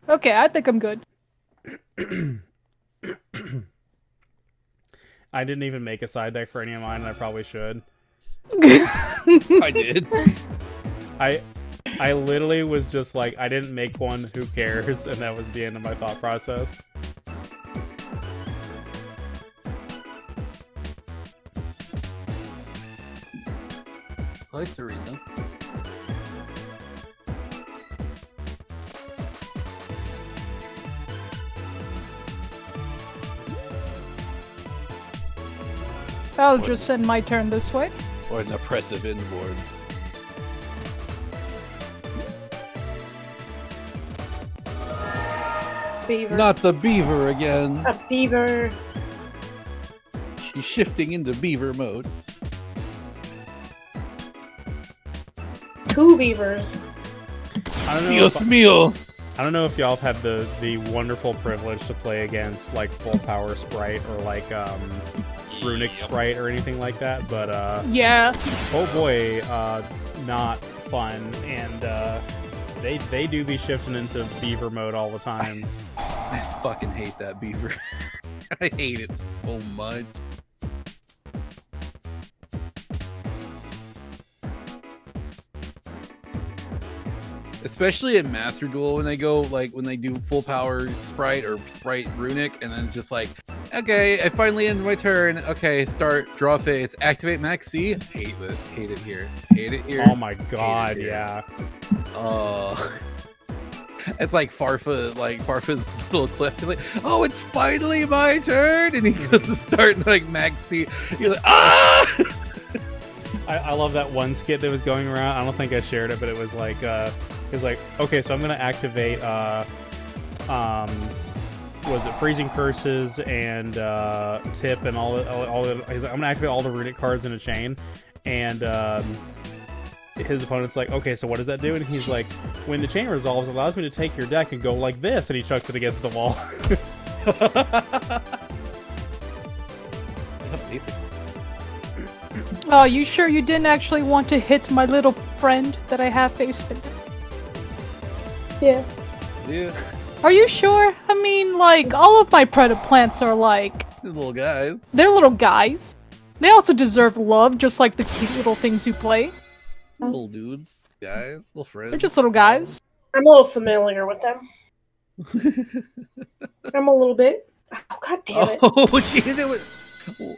Okay, I think I'm good. I didn't even make a side deck for any of mine, and I probably should. I did. I literally was just like, I didn't make one, who cares? And that was the end of my thought process. Hi, Serena. I'll just send my turn this way. Or an oppressive inboard. Beaver. Not the beaver again. a beaver. She's shifting into beaver mode. 2 beavers. I don't know. Dios mío! I don't know if y'all have had the wonderful privilege to play against like full power sprite or like runic sprite or anything like that, but Yeah. oh boy, not fun, and they do be shifting into beaver mode all the time. I fucking hate that beaver. I hate it so much. Especially in Master Duel when they go like when they do full power sprite or sprite runic, and then it's just like, okay, I finally ended my turn. Okay, start, draw phase, activate Max C. Hate it. Hate it here. Hate it here. Oh my god, here. yeah. It's like Farfa's little clip. He's like, oh, it's finally my turn, and he goes to start like Max C. You're like, ah! I love that one skit that was going around. I don't think I shared it, but it was like okay, so I'm gonna activate was it Freezing Curses and Tip and all the he's like, I'm gonna activate all the runic cards in a chain, and his opponent's like, okay, so what does that do? And he's like, when the chain resolves, it allows me to take your deck and go like this, and he chucks it against the wall. Basically. Oh, you sure you didn't actually want to hit my little friend that I have face spin? Yeah. Yeah, Are you sure? I mean, like, all of my predator plants are like, these little guys. they're little guys. They also deserve love, just like the cute little things you play. Little dudes, guys, little friends. They're just little guys. I'm a little familiar with them. I'm a little bit. Oh, god damn it. Oh, she hit it with.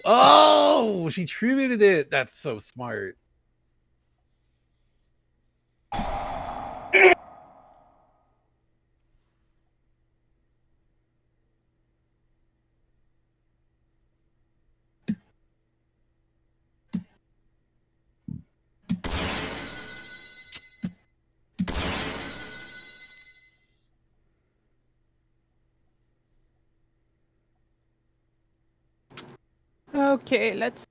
Oh, she tributed it. That's so smart. Okay, let's.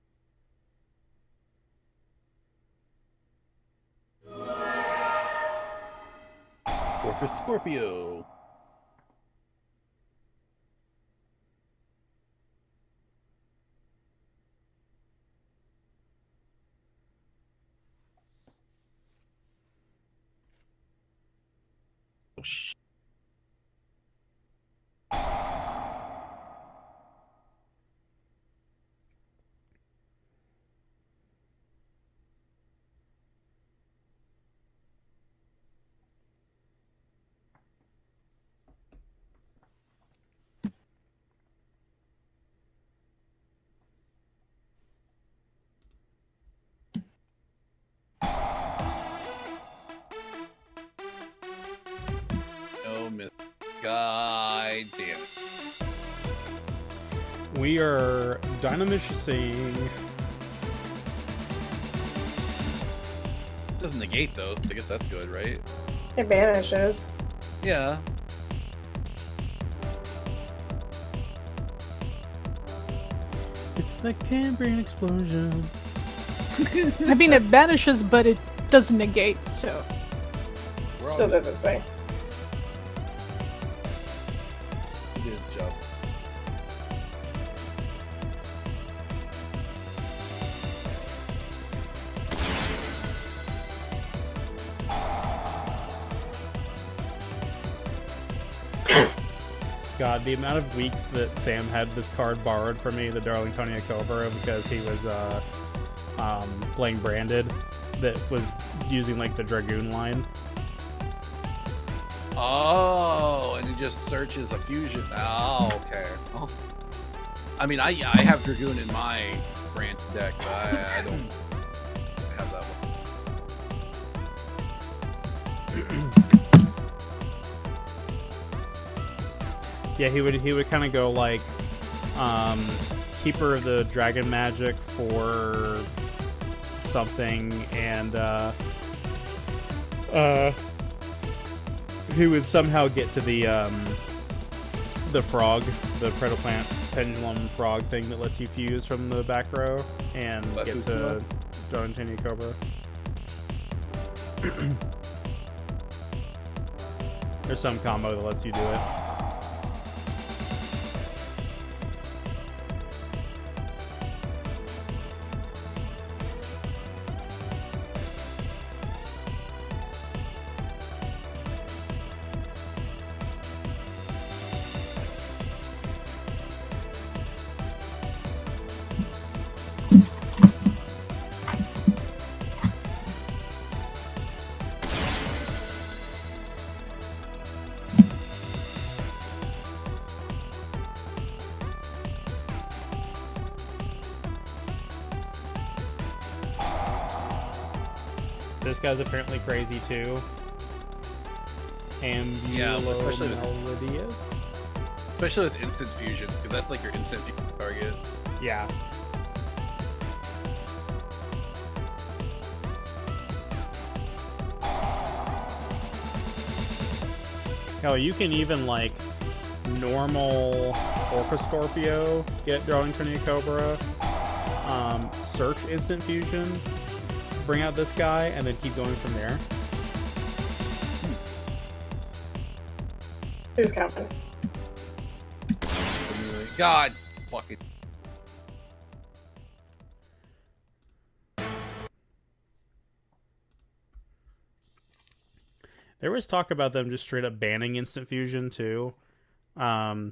Or for Scorpio. Oh, God damn it. We are dynamishing. Doesn't negate those. I guess that's good, right? It vanishes. Yeah. It's the Cambrian explosion. I mean, it vanishes, but it doesn't negate, so. We're So all does it say. You did a job. God, the amount of weeks that Sam had this card borrowed from me, the Darlingtonia Cobra, because he was playing Branded, that was using like the Dragoon line. Oh, and it just searches a fusion. Oh, okay. Oh. I mean, I have Dragoon in my branch deck, but I don't have that one. Yeah, he would kind of go like Keeper of the Dragon Magic for something, and he would somehow get to the frog, the Predoplant Pendulum frog thing that lets you fuse from the back row, and Left get foot to Darlingtonia Cobra. There's some combo that lets you do it. This guy's apparently crazy too. Yeah, especially with- Ambulomelidius? Especially with instant fusion, because that's like your instant fusion target. Yeah. Hell, you can even like normal Orca Scorpio get Darlingtonia Cobra, search instant fusion, bring out this guy, and then keep going from there. Who's coming? God fucking. There was talk about them just straight up banning instant fusion too, which I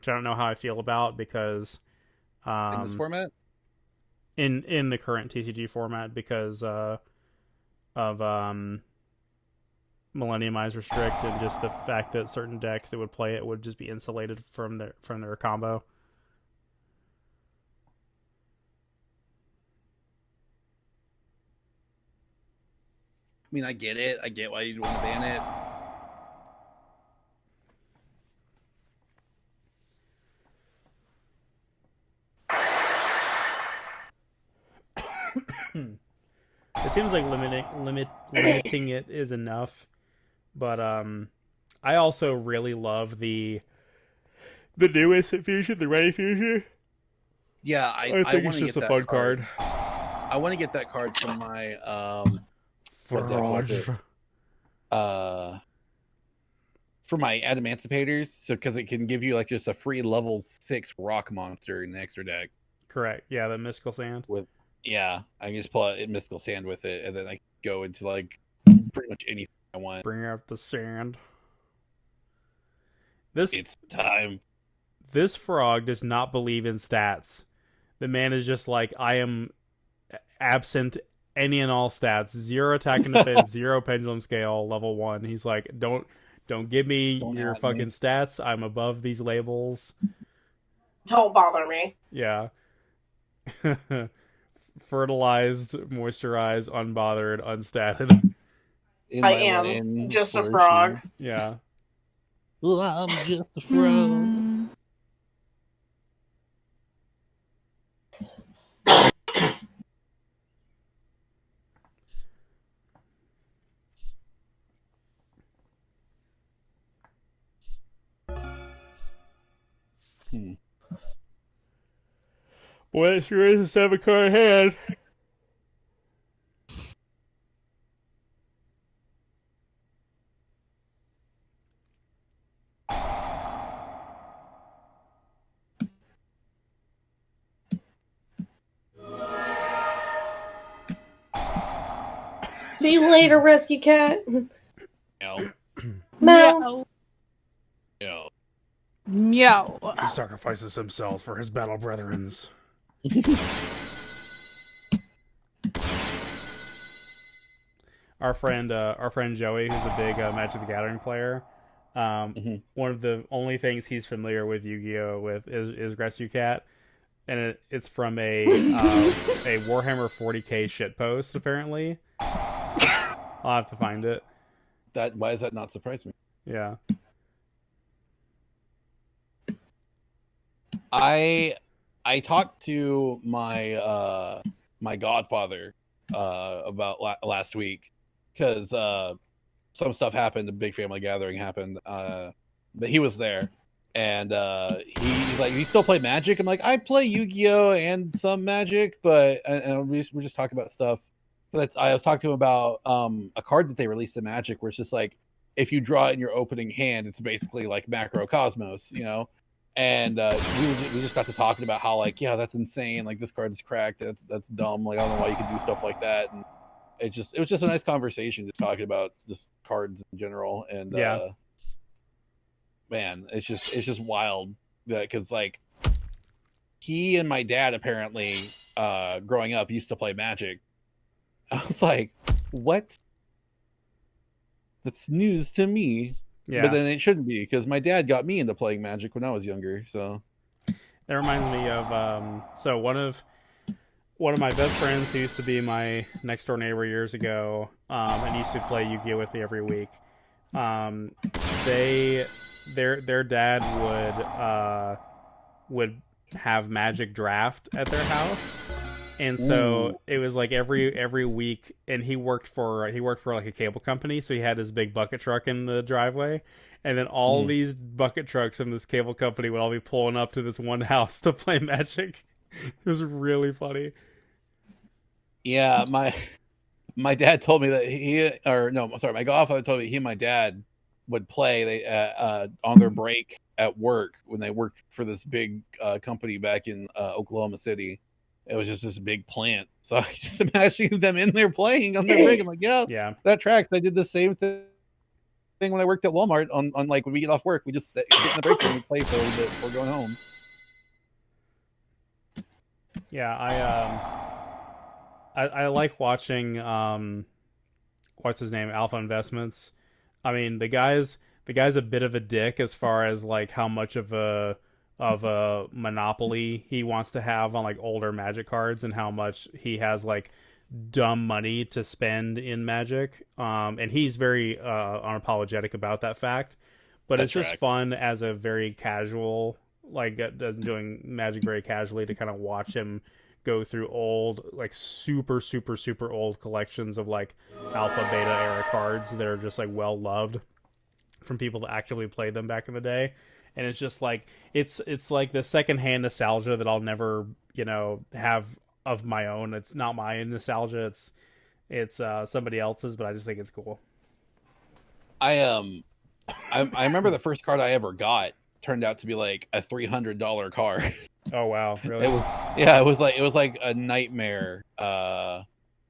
don't know how I feel about, because In this format? in the current TCG format, because of Millennium Eyes Restrict, and just the fact that certain decks that would play it would just be insulated from their combo. I mean, I get it. I get why you'd want to ban it. It seems like limiting it is enough, but I also really love the new instant fusion, the ready fusion. Yeah, I I think want it's to just get a that fun card. card. I want to get that card from my what deck was it? For my Adamanticators, so because it can give you like just a free level 6 rock monster in the extra deck. Correct. Yeah, the mystical sand. Yeah, I can just pull out mystical sand with it, and then I can go into like pretty much anything I want. Bring out the sand. It's time. This frog does not believe in stats. The man is just like, I am absent any and all stats. 0 attack and defense, 0 pendulum scale, level 1. He's like, don't give me your fucking stats. I'm above these labels. Don't bother me. Yeah. Fertilized, moisturized, unbothered, unstatted. I am just a frog. Yeah. Well, I'm just a fro. Boy, it sure is a 7-card hand. See you later, rescue cat. Meow. Mel. Meow. Meow. He sacrifices himself for his battle brethrens. Our friend Joey, who's a big Magic the Gathering player, one of the only things he's familiar with Yu-Gi-Oh with is Rescue Cat, and it's from a Warhammer 40k shitpost apparently. I'll have to find it. Why does that not surprise me? Yeah. I talked to my my godfather about last week because some stuff happened, a big family gathering happened, but he was there, and he's like, "You still play Magic?" I'm like, "I play Yu-Gi-Oh and some Magic, but and we're just talking about stuff." I was talking to him about a card that they released in Magic where it's just like, if you draw it in your opening hand, it's basically like Macrocosmos, you know. And we just got to talking about how, like, yeah, that's insane, like this card's cracked, that's dumb, like I don't know why you can do stuff like that. And it was just a nice conversation, just talking about just cards in general. And Yeah. Man, it's just wild that, because like he and my dad apparently growing up used to play Magic. I was like, what? That's news to me. Yeah. But then it shouldn't be, because my dad got me into playing Magic when I was younger. So that reminds me of so one of my best friends who used to be my next door neighbor years ago, and used to play Yu-Gi-Oh with me every week. Their dad would have Magic Draft at their house. And so it was like every week, and he worked for like a cable company, so he had his big bucket truck in the driveway, and then all these bucket trucks from this cable company would all be pulling up to this one house to play Magic. It was really funny. Yeah, my dad told me that my godfather told me he and my dad would play on their break at work when they worked for this big company back in Oklahoma City. It was just this big plant. So I just imagine them in there playing on their break. I'm like, yeah, that tracks. I did the same thing when I worked at Walmart on like when we get off work, we just sit in the break room and play for a little bit before going home. Yeah, I like watching what's his name, Alpha Investments. I mean, the guy's a bit of a dick as far as like how much of a monopoly he wants to have on like older Magic cards, and how much he has like dumb money to spend in Magic. And he's very unapologetic about that fact. But it's just fun as a very casual, like doing Magic very casually, to kind of watch him go through old, like super old collections of like alpha beta era cards that are just like well loved from people that actively played them back in the day. And it's just like it's like the secondhand nostalgia that I'll never, have of my own. It's not my nostalgia, it's somebody else's, but I just think it's cool. I remember the first card I ever got turned out to be like a $300 card. Oh wow, really? It was like a Nightmare,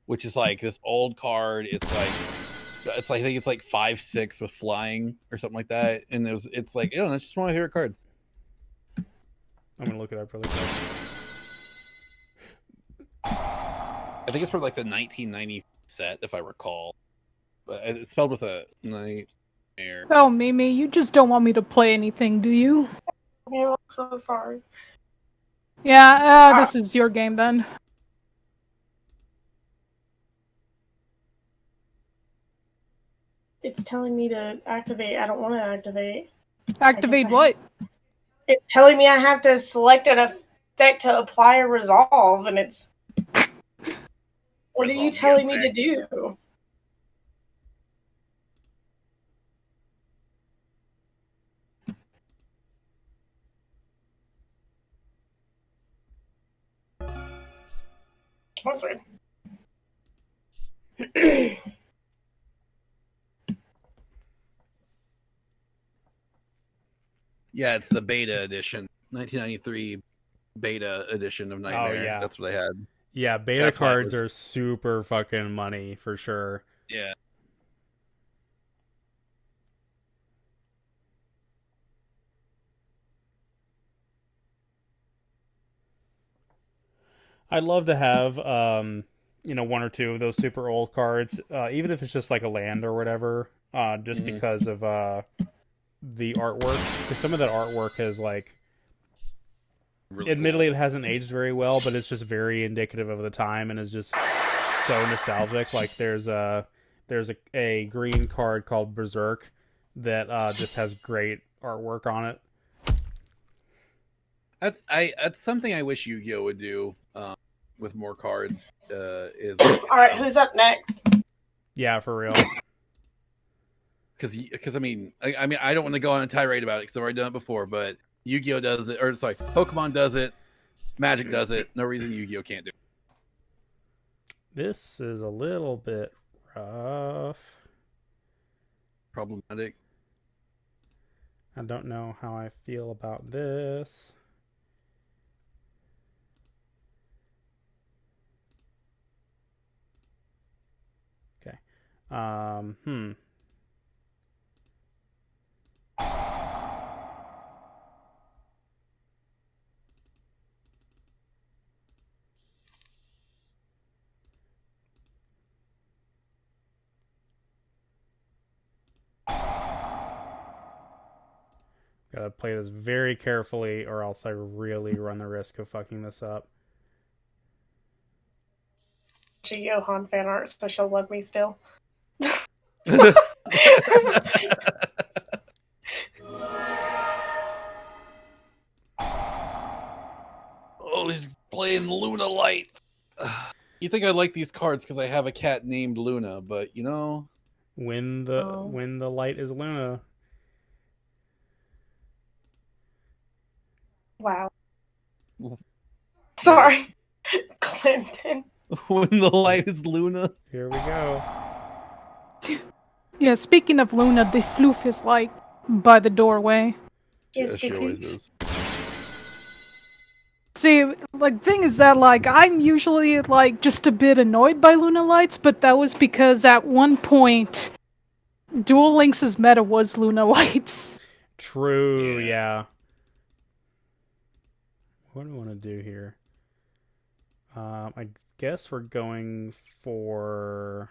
which is like this old card. It's like I think it's like 5/6 with flying or something like that, and it's like, that's just one of my favorite cards. I'm gonna look it up really quick. I think it's for like the 1990 set, if I recall, but it's spelled with a Nightmare. Oh, Mimi, you just don't want me to play anything, do you? I'm so sorry. Yeah, this is your game then. It's telling me to activate. I don't want to activate. Activate what? It's telling me I have to select an effect to apply a resolve, and it's. What are you telling me to do? That's weird. Yeah, it's the beta edition, 1993 beta edition of Nightmare. Oh, yeah. That's what I had. Yeah, beta That's why it cards was- are super fucking money for sure. Yeah. I'd love to have, one or two of those super old cards, even if it's just like a land or whatever, just Mhm. because of the artwork. Because some of that artwork has like, Really admittedly, it hasn't aged very well, but it's just very indicative of the time and is just so nostalgic. Like there's a green card called Berserk that just has great artwork on it. That's something I wish Yu-Gi-Oh would do with more cards. Is All right, who's up next? Yeah, for real. because I mean I don't want to go on a tirade about it because I've already done it before, but Yu-Gi-Oh does it, or sorry, Pokemon does it, Magic does it. No reason Yu-Gi-Oh can't do it. This is a little bit rough. Problematic. I don't know how I feel about this. Okay. Gotta play this very carefully, or else I really run the risk of fucking this up. Johan fan art, so she'll love me still. Oh, he's playing Luna Light. You think I like these cards because I have a cat named Luna, but you know, When the light is Luna. Wow. Sorry, Clinton. when the light is Luna. Here we go. Yeah, speaking of Luna, the floof is like by the doorway. Yes, She always Vicky. is. See, like, thing is that, like, I'm usually, like, just a bit annoyed by Luna Lights, but that was because at one point, Duel Links' meta was Luna Lights. True, Yeah. yeah. What do I want to do here? I guess we're going for...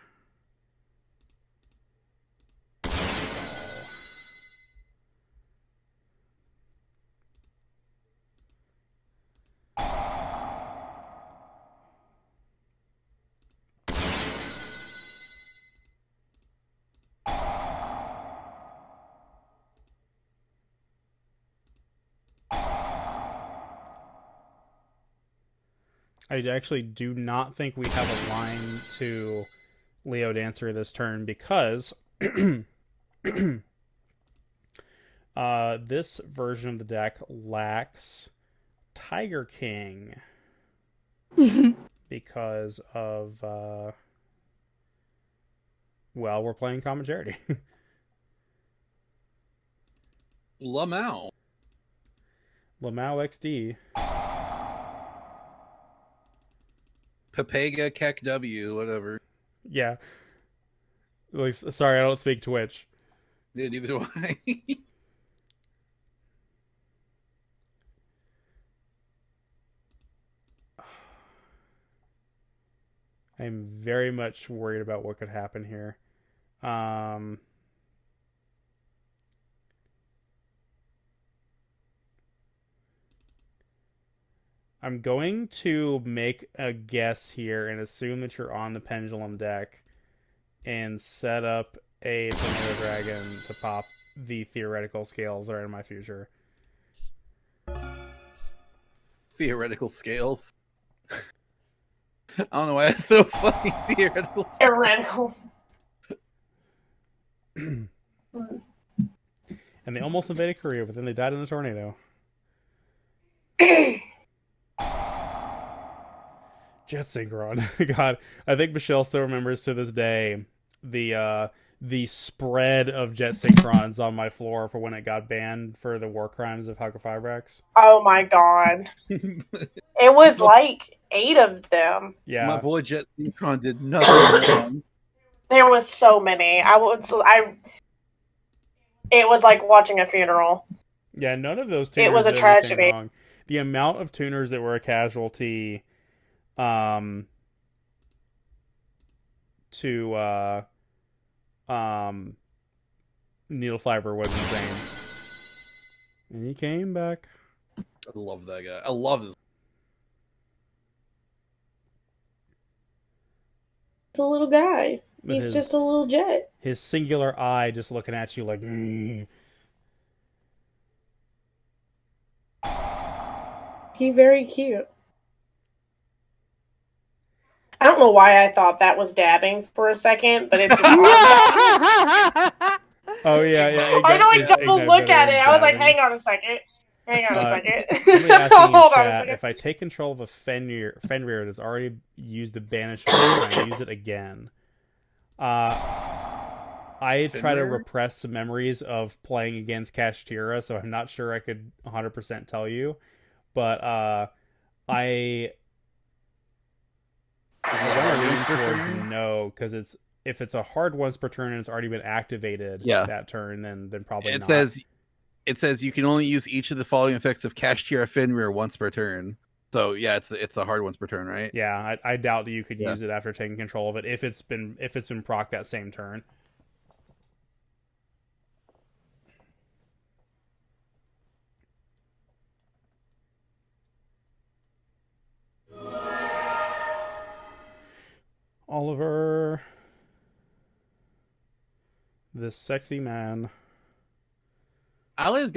I actually do not think we have a line to Leo Dancer this turn because this version of the deck lacks Tiger King because of we're playing Common Charity. Lamau. Lamau XD. Pepega, Keck W, whatever. Yeah. Like, sorry, I don't speak Twitch. Yeah, neither do I. I'm very much worried about what could happen here. I'm going to make a guess here and assume that you're on the Pendulum deck and set up a Tornado Dragon to pop the theoretical scales that are in my future. Theoretical scales. I don't know why it's so funny. Theoretical scales. Theoretical. And they almost invaded Korea, but then they died in a tornado. Jet Synchron. God, I think Michelle still remembers to this day the spread of Jet Synchrons on my floor for when it got banned for the war crimes of Hugo Fibrex. Oh my god. It was like 8 of them. Yeah. My boy Jet Synchron did nothing wrong. There was so many. It was like watching a funeral. Yeah, none of those tuners It was a did anything tragedy. wrong. The amount of tuners that were a casualty to needle fiber was insane. And he came back. I love that guy. I love this. It's a little guy. With He's just a little jet. his singular eye just looking at you like, mm. He's very cute. I don't know why I thought that was dabbing for a second, but it's. Oh yeah. I know, like double look at it. I was like, hang hang on a second. Hang on a second. Somebody asking in Hold on a chat, second. if I take control of a Fenrir that's already used the banishment, can I use it again? I try to Fenrir? repress some memories of playing against Kashtira, so I'm not sure I could 100% tell you. But I lean towards no, because if it's a hard once per turn and it's already been activated that turn, then probably It not. says you can only use each of the following effects of Kashtira Fenrir once per turn. So yeah, it's a hard once per turn, right? Yeah, I doubt that you could use it after taking control of it if it's been proc that same turn. Oliver, this sexy man. Ali's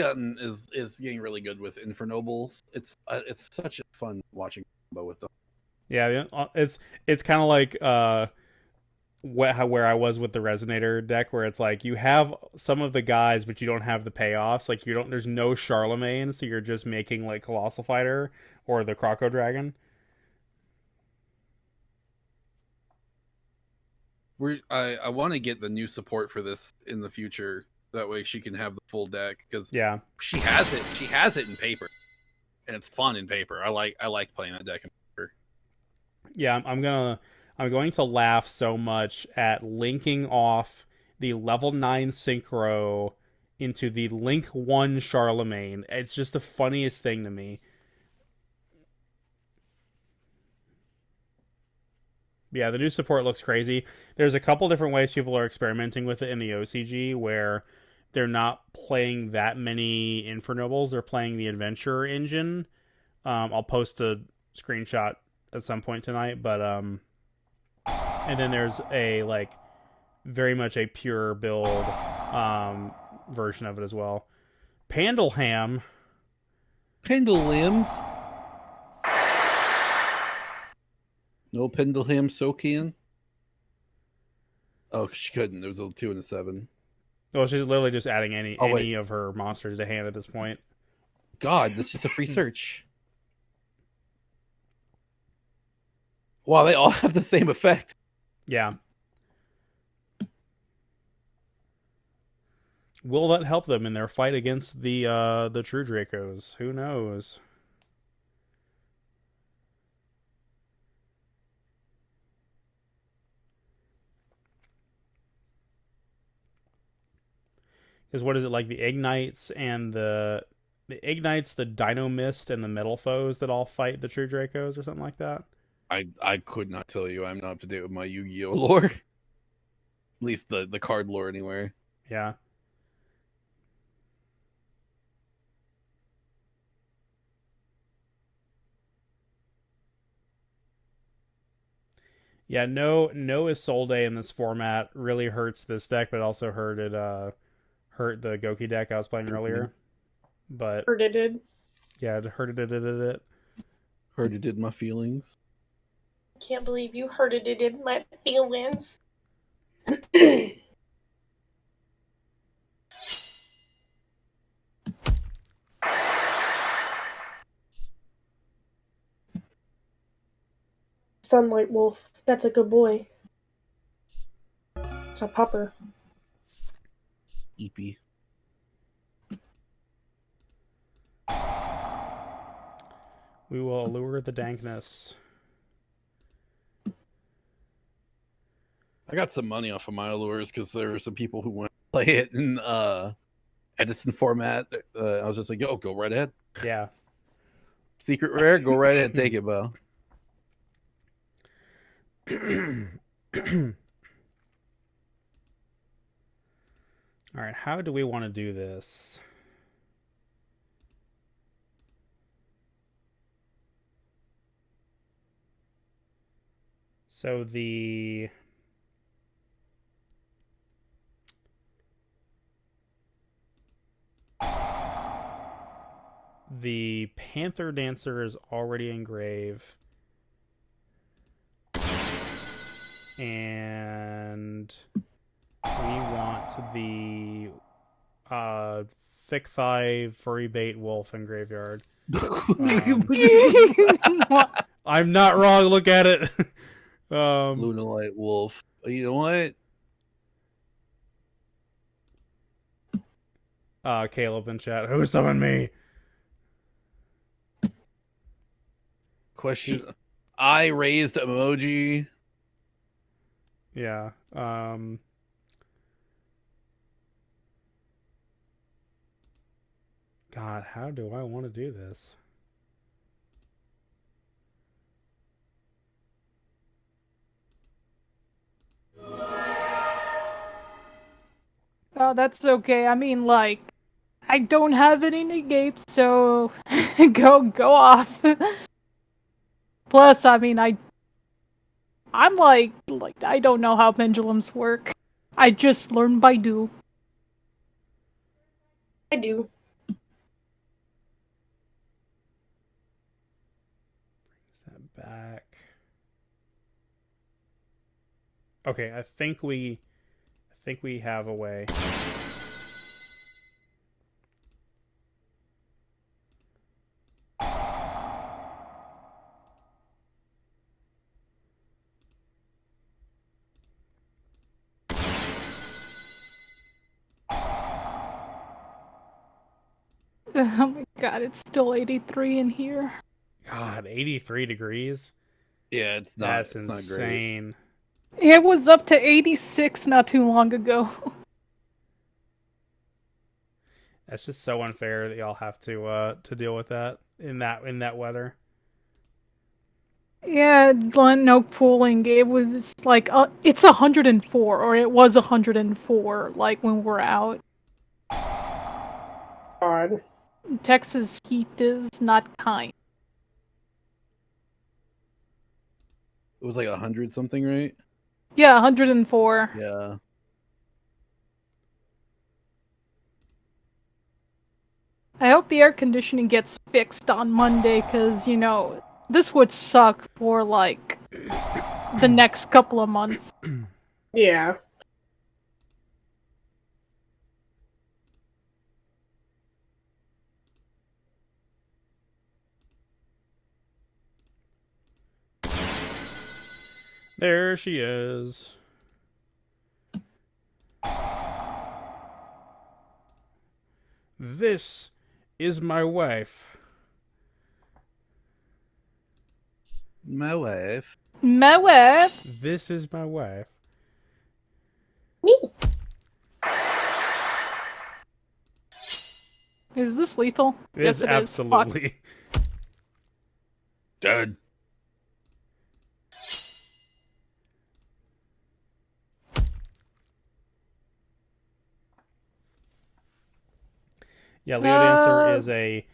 is getting really good with Infernobles. It's such a fun watching combo with them. Yeah, it's kind of like where I was with the Resonator deck, where it's like you have some of the guys, but you don't have the payoffs. Like there's no Charlemagne, so you're just making like Colossal Fighter or the Croco Dragon. I want to get the new support for this in the future. That way she can have the full deck, because she has it. She has it in paper, and it's fun in paper. I like playing that deck in paper. Yeah, I'm going to laugh so much at linking off the level 9 Synchro into the Link 1 Charlemagne. It's just the funniest thing to me. Yeah, the new support looks crazy. There's a couple different ways people are experimenting with it in the OCG, where they're not playing that many Infernobles. They're playing the Adventure engine. I'll post a screenshot at some point tonight, but and then there's a like very much a pure build version of it as well. Pandalham. Pendulums. No Pendleham Sokian. Oh, she couldn't. There was a 2 and a 7. Well, she's literally just adding any of her monsters to hand at this point. God, that's just a free search. Wow, they all have the same effect. Yeah. Will that help them in their fight against the True Dracos? Who knows? Because what is it, like the Ignites and the Ignites, the Dino Mist, and the Metal Foes that all fight the True Dracos or something like that? I could not tell you. I'm not up to date with my Yu-Gi-Oh lore. At least the card lore anyway. Yeah. Yeah, no Isolde in this format really hurts this deck, but also hurt hurt the Goki deck I was playing earlier. But Heard it did. yeah, it hurt it. Heard it did my feelings. Can't believe you heard it in my feelings. Sunlight Wolf. That's a good boy. It's a pupper. Eepy. We will allure the dankness. I got some money off of my allures because there were some people who want to play it in Edison format. I was just like, yo, go right ahead. Yeah. Secret rare, go right ahead, take it, Bo. All right, how do we want to do this? So the Panther Dancer is already in grave. And we want the thick thigh furry bait wolf in graveyard. I'm not wrong, look at it. Lunalight Wolf. You know what? Caleb in chat, who summoned me? Question. I raised emoji. Yeah. God, how do I want to do this? Oh, that's okay. I mean, like, I don't have any negates, so go off. Plus, I mean, I'm like I don't know how pendulums work. I just learned by do. I do. Brings that back. Okay, I think we have a way. Oh my god, it's still 83 in here. God, 83 degrees? Yeah, it's not. That's it's not great. insane. It was up to 86 not too long ago. That's just so unfair that y'all have to deal with that in that weather. Yeah, no pooling. It was like it's 104, or it was 104. Like when we're out. God. Texas heat is not kind. It was like 100 something, right? Yeah, 104. Yeah. I hope the air conditioning gets fixed on Monday, because, you know, this would suck for, like, the next couple of months. Yeah. There she is. This is my wife. My wife. My wife. This is my wife. Me. Is this lethal? Yes, it is. Fuck. absolutely. Dead. Yeah, Leo Dancer is a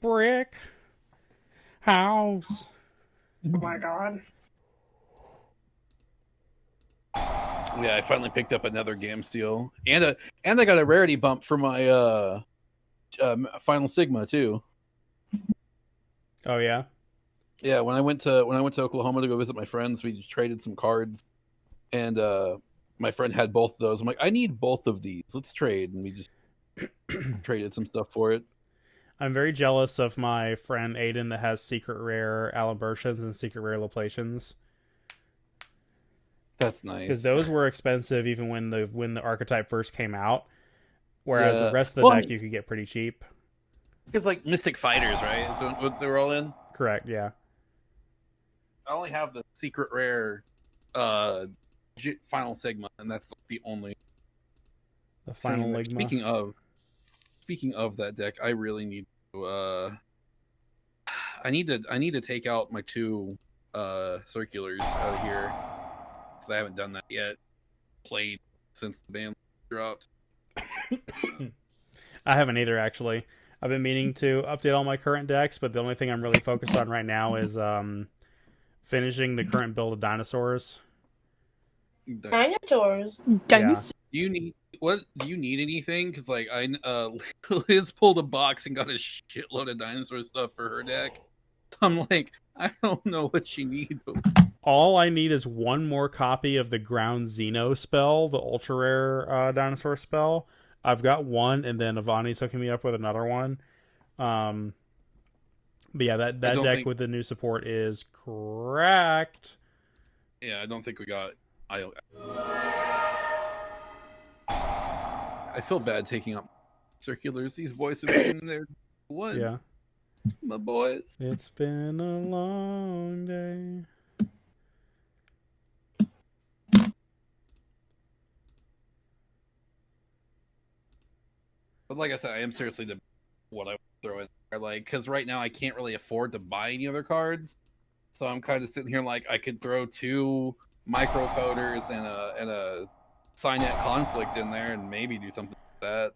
brick house. Oh my god. Yeah, I finally picked up another Gam Steel, and I got a rarity bump for my Final Sigma too. Oh yeah. Yeah, when I went to Oklahoma to go visit my friends, we traded some cards, and my friend had both of those. I'm like, I need both of these. Let's trade, and we just traded some stuff for it. I'm very jealous of my friend Aiden that has secret rare Alabertians and secret rare Laplacians. That's nice. Because those were expensive even when the archetype first came out. Whereas Yeah. the rest of the deck you could get pretty cheap. It's like Mystic Fighters, right? So what they were all in. Correct, yeah. I only have the secret rare Final Sigma, and that's the only The final thing. Ligma. Speaking of that deck, I really need to I need to take out my 2 circulars out of here because I haven't done that yet. Played since the ban dropped. I haven't either, actually. I've been meaning to update all my current decks, but the only thing I'm really focused on right now is finishing the current build of dinosaurs. Dinosaurs. Dinosaurs. Do you need anything? Because like Liz pulled a box and got a shitload of dinosaur stuff for her deck. I'm like, I don't know what she needs. All I need is one more copy of the Ground Xeno spell, the ultra rare dinosaur spell. I've got one, and then Avani's hooking me up with another one. But yeah, that deck with the new support is cracked. Yeah, I don't think we got. I feel bad taking up circulars. These boys have been there. What? Yeah, My boys. it's been a long day. But like I said, I am seriously what I would throw in there. Like, because right now I can't really afford to buy any other cards. So I'm kind of sitting here like I could throw 2 microcoders and a Signet Conflict in there and maybe do something like that.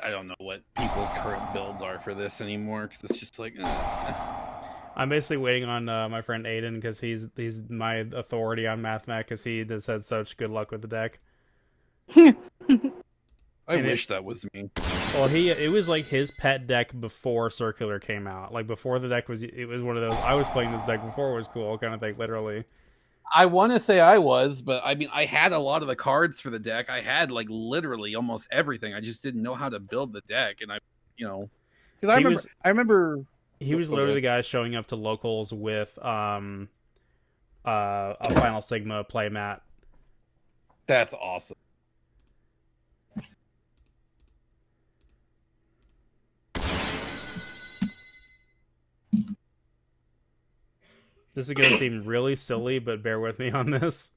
I don't know what people's current builds are for this anymore because it's just like. I'm basically waiting on my friend Aiden because he's my authority on MathMech because he just had such good luck with the deck. I wish that was me. Well, it was like his pet deck before Circular came out. Like before the deck it was one of those I was playing this deck before it was cool kind of thing, literally. I want to say I was, but I mean, I had a lot of the cards for the deck. I had like literally almost everything. I just didn't know how to build the deck, and because I remember he was literally the guy showing up to locals with a Final Sigma playmat. That's awesome. This is going to seem really silly, but bear with me on this.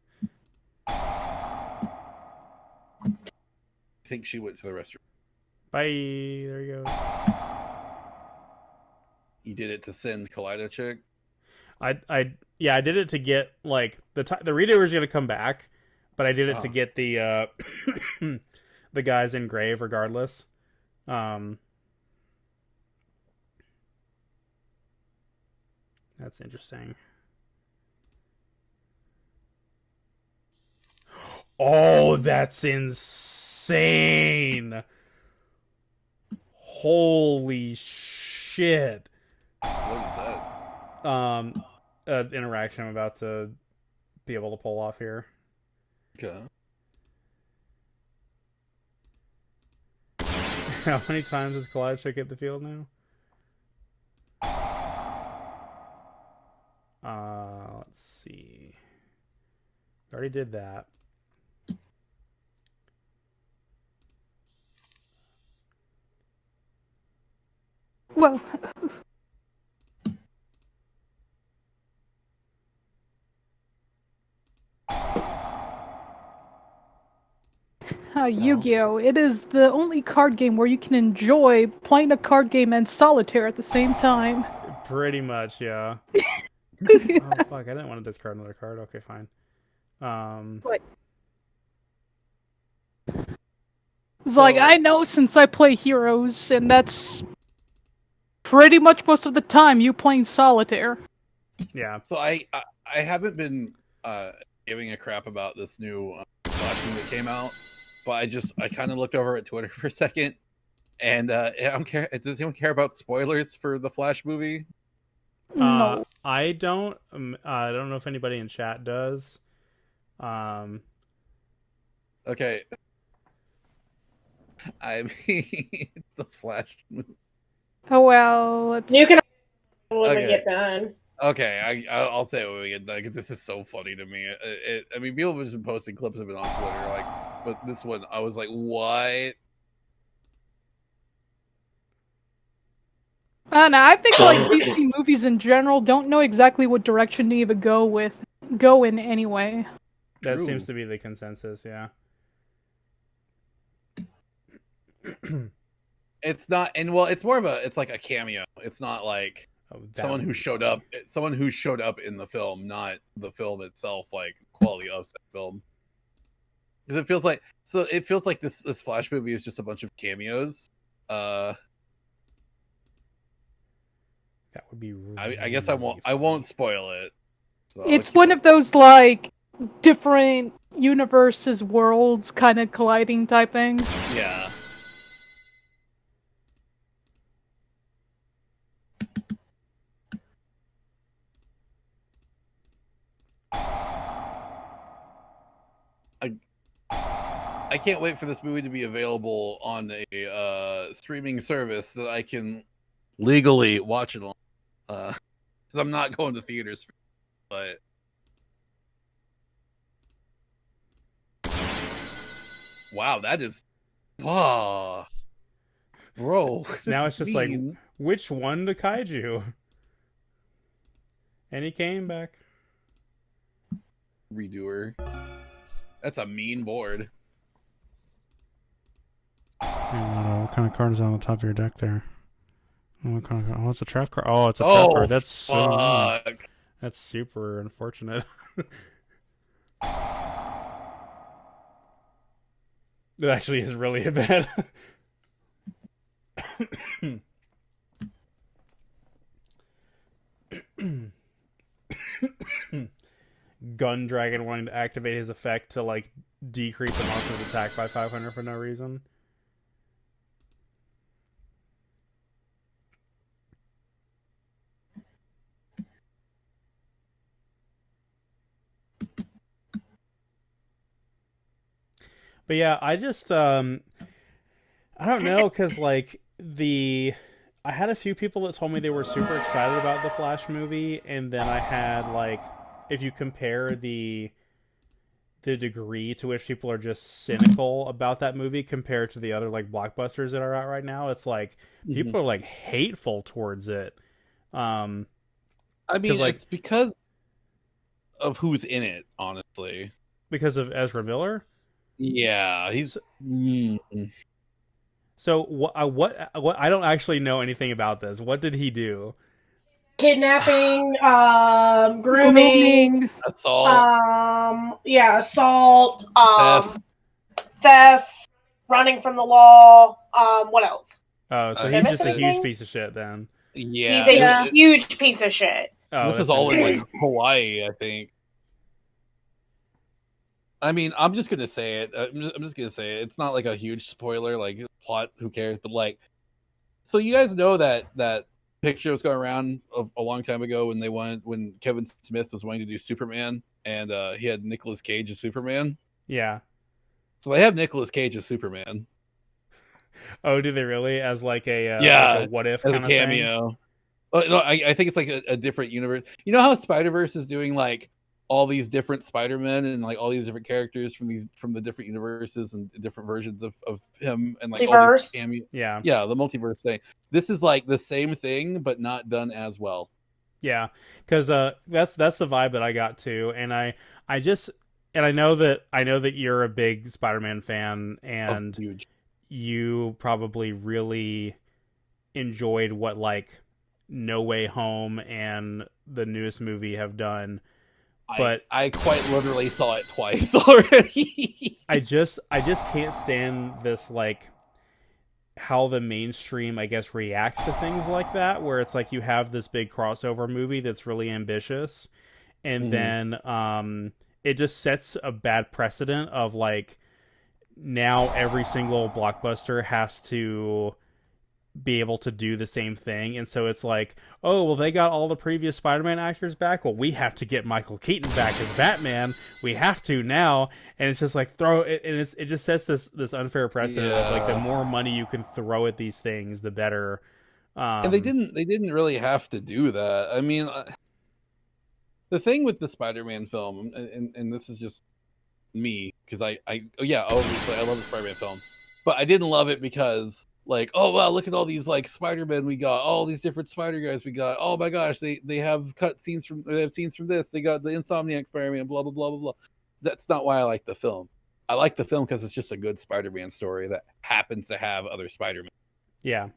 I think she went to the restroom. Bye. There you go. You did it to send Kaleido Chick? I did it to get like the reader was going to come back, but I did it to get the the guys in grave regardless. That's interesting. Oh, that's insane. Holy shit. What is that? Interaction I'm about to be able to pull off here. Okay. How many times has Kaleido Chick hit the field now? Let's see. Already did that. Well, Yu-Gi-Oh! It is the only card game where you can enjoy playing a card game and solitaire at the same time. Pretty much, yeah. Oh fuck! I didn't want to discard another card. Okay, fine. It's like, I know since I play Heroes, and that's pretty much most of the time you playing solitaire. Yeah. So I haven't been giving a crap about this new Flash movie that came out, but I kind of looked over at Twitter for a second, and I don't care. Does anyone care about spoilers for the Flash movie? No. I don't. I don't know if anybody in chat does. Okay. I mean, it's the Flash movie. Oh well, let's... You can when we Okay. get done. Okay, I'll say it when we get done because this is so funny to me. I mean, people have just been posting clips of it on Twitter, like, but this one, I was like, what? I don't know, I think like DC movies in general don't know exactly what direction to even go in anyway. That True. seems to be the consensus. Yeah. It's not, and well, it's more of it's like a cameo. It's not like someone who showed up in the film, not the film itself, like quality of the film. Because it feels like this Flash movie is just a bunch of cameos. That would be. I guess I won't spoil it. So It's one of those like different universes, worlds kind of colliding type things. Yeah. I can't wait for this movie to be available on a streaming service that I can legally watch it on. Because I'm not going to theaters, but wow, that is bro. Now it's just like, mean. which one to kaiju? And he came back. Redoer. That's a mean board. What kind of card is on the top of your deck there? What kind of card? Oh, it's a trap card. Oh, it's a trap Oh, card. That's so mean. fuck. That's super unfortunate. It actually is really bad. Gun Dragon wanting to activate his effect to like decrease the monster's attack by 500 for no reason. But yeah, I just I don't know, because like I had a few people that told me they were super excited about the Flash movie, and then I had like, if you compare the degree to which people are just cynical about that movie compared to the other like blockbusters that are out right now, it's like people are like hateful towards it. I mean, like, it's because of who's in it, honestly. Because of Ezra Miller. Yeah, he's. So what? I don't actually know anything about this. What did he do? Kidnapping, grooming, Assault. assault, Theft. running from the law. What else? Oh, so Did I he's miss just a huge anything? piece of shit then. Yeah, He's a huge piece of shit. Oh, this that's is all in interesting. like Hawaii, I think. I mean, I'm just gonna say it. I'm just gonna say it. It's not like a huge spoiler, like plot. Who cares? But like, so you guys know that picture was going around a long time ago when Kevin Smith was wanting to do Superman, and he had Nicolas Cage as Superman. Yeah. So they have Nicolas Cage as Superman. Oh, do they really? As like a Yeah, like a what if as a kind of thing? cameo. No, I think it's like a different universe. You know how Spider-Verse is doing like all these different Spider-Men and like all these different characters from the different universes and different versions of him and like all these Multiverse. Yeah. the multiverse thing. This is like the same thing but not done as well. Yeah, because that's the vibe that I got too, and I just and I know that you're a big Spider-Man fan, and Huge. you probably really enjoyed what like No Way Home and the newest movie have done. But I quite literally saw it twice already. I just can't stand this like how the mainstream I guess reacts to things like that, where it's like you have this big crossover movie that's really ambitious, and then it just sets a bad precedent of like now every single blockbuster has to be able to do the same thing, and so it's like, oh well, they got all the previous Spider-Man actors back, well we have to get Michael Keaton back as Batman, we have to now, and it's just like throw it, and it just sets this unfair precedent of like the more money you can throw at these things the better. And they didn't really have to do that. I mean, the thing with the Spider-Man film, and this is just me because obviously I love the Spider-Man film, but I didn't love it because like, oh wow, look at all these like Spider-Men we got, all these different Spider guys we got. Oh my gosh, they have scenes from this. They got the Insomniac Spider-Man, blah blah blah blah blah. That's not why I like the film. I like the film because it's just a good Spider-Man story that happens to have other Spider-Man. Yeah.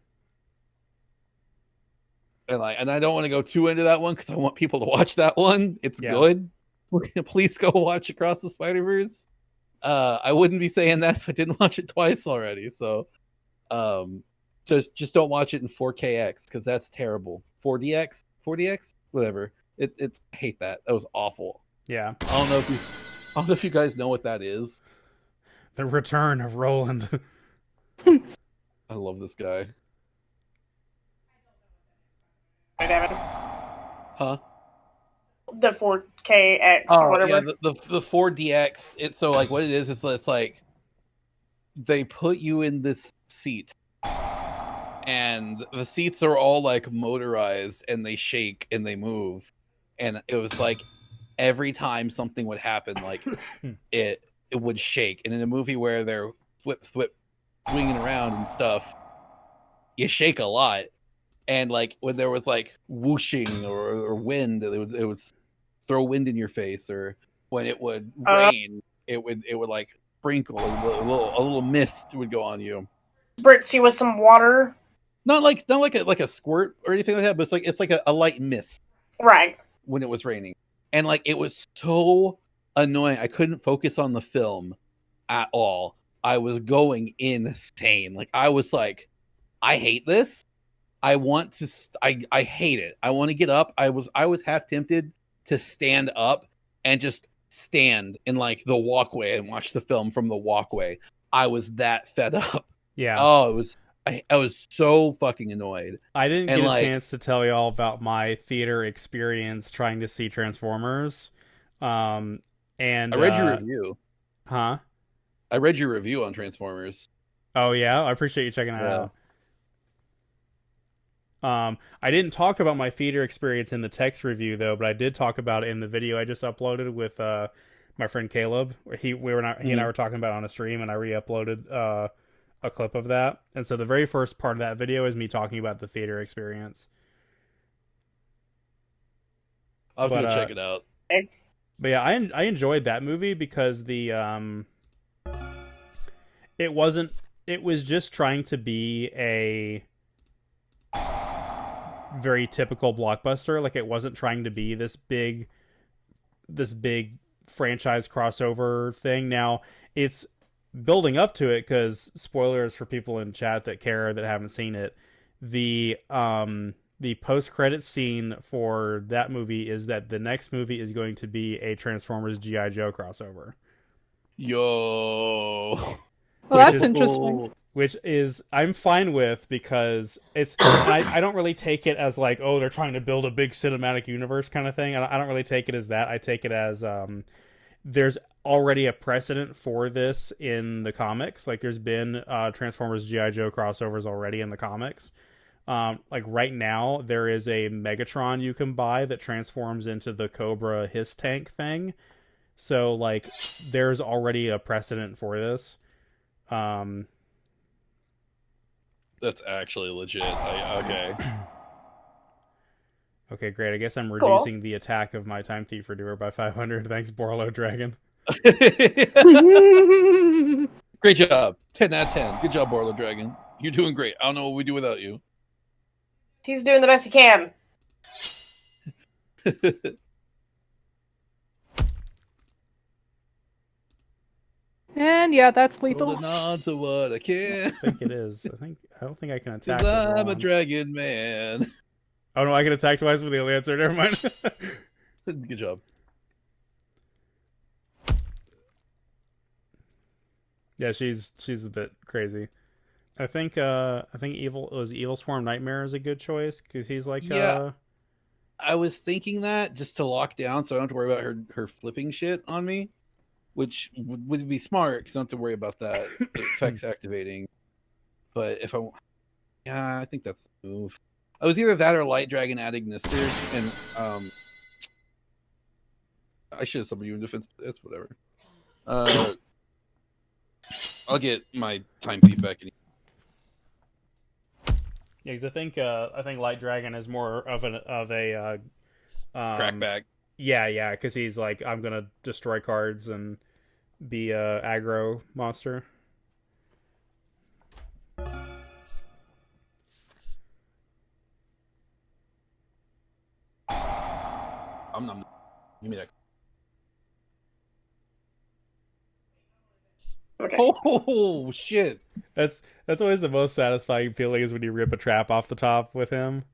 And I don't want to go too into that one because I want people to watch that one. It's good. Please go watch Across the Spider-Verse. I wouldn't be saying that if I didn't watch it twice already. So just don't watch it in 4KX because that's terrible. 4DX, whatever. It's I hate that. That was awful. Yeah. I don't know if you guys know what that is. The return of Roland. I love this guy. Hey, Devin. Huh? The 4KX or whatever. Yeah, the 4DX. It's so like what it is. It's like they put you in this seat, and the seats are all like motorized, and they shake and they move, and it was like every time something would happen, like it would shake. And in a movie where they're swinging around and stuff, you shake a lot. And like when there was like whooshing or wind, it would throw wind in your face, or when it would rain, it would like sprinkle a little mist would go on you. Spritz you with some water. Not like a squirt or anything like that, but it's like a light mist. Right. When it was raining. And like it was so annoying. I couldn't focus on the film at all. I was going insane. Like I was like, I hate this. I want to. I hate it. I want to get up. I was half tempted to stand up and just stand in like the walkway and watch the film from the walkway. I was that fed up. Yeah. Oh, it was. I was so fucking annoyed. I didn't get a chance to tell y'all about my theater experience trying to see Transformers. And I read your review. Huh? I read your review on Transformers. Oh yeah, I appreciate you checking that out. I didn't talk about my theater experience in the text review though, but I did talk about it in the video I just uploaded with my friend Caleb. He and I were talking about it on a stream, and I re-uploaded a clip of that. And so the very first part of that video is me talking about the theater experience. I was gonna check it out. But yeah, I enjoyed that movie because the it was just trying to be a very typical blockbuster. Like it wasn't trying to be this big franchise crossover thing. Now it's building up to it because spoilers for people in chat that care that haven't seen it. The post-credit scene for that movie is that the next movie is going to be a Transformers G.I. Joe crossover. Yo. Well, that's interesting. Which is I'm fine with because it's I don't really take it as like, oh, they're trying to build a big cinematic universe kind of thing. I don't really take it as that. I take it as there's already a precedent for this in the comics. Like there's been Transformers G.I. Joe crossovers already in the comics. Like right now, there is a Megatron you can buy that transforms into the Cobra Hiss tank thing. So like, there's already a precedent for this. That's actually legit. Okay. Okay, great. I guess I'm Cool. reducing the attack of my Time Thief Redoer by 500. Thanks, Borlo Dragon. Great job. 10 out of 10. Good job, Borlo Dragon. You're doing great. I don't know what we do without you. He's doing the best he can. And yeah, that's lethal. Holding on to what I can. I think it is. I don't think I can attack. Because with I'm a Ron. dragon man. Oh no, I can attack twice with the Lancer. Never mind. Good job. Yeah, she's a bit crazy. I think Evil Swarm Nightmare is a good choice because he's like Yeah. I was thinking that just to lock down so I don't have to worry about her flipping shit on me, which would be smart because I don't have to worry about that effects activating. But if I think that's the move. I was either that or Light Dragon adding Nister, and I should have summoned you in defense, but that's whatever. I'll get my Time Thief back. Yeah, because I think Light Dragon is more of a Crackback. Yeah, because he's like, I'm gonna destroy cards and be a aggro monster. Give me that. Okay. Oh shit! That's always the most satisfying feeling is when you rip a trap off the top with him.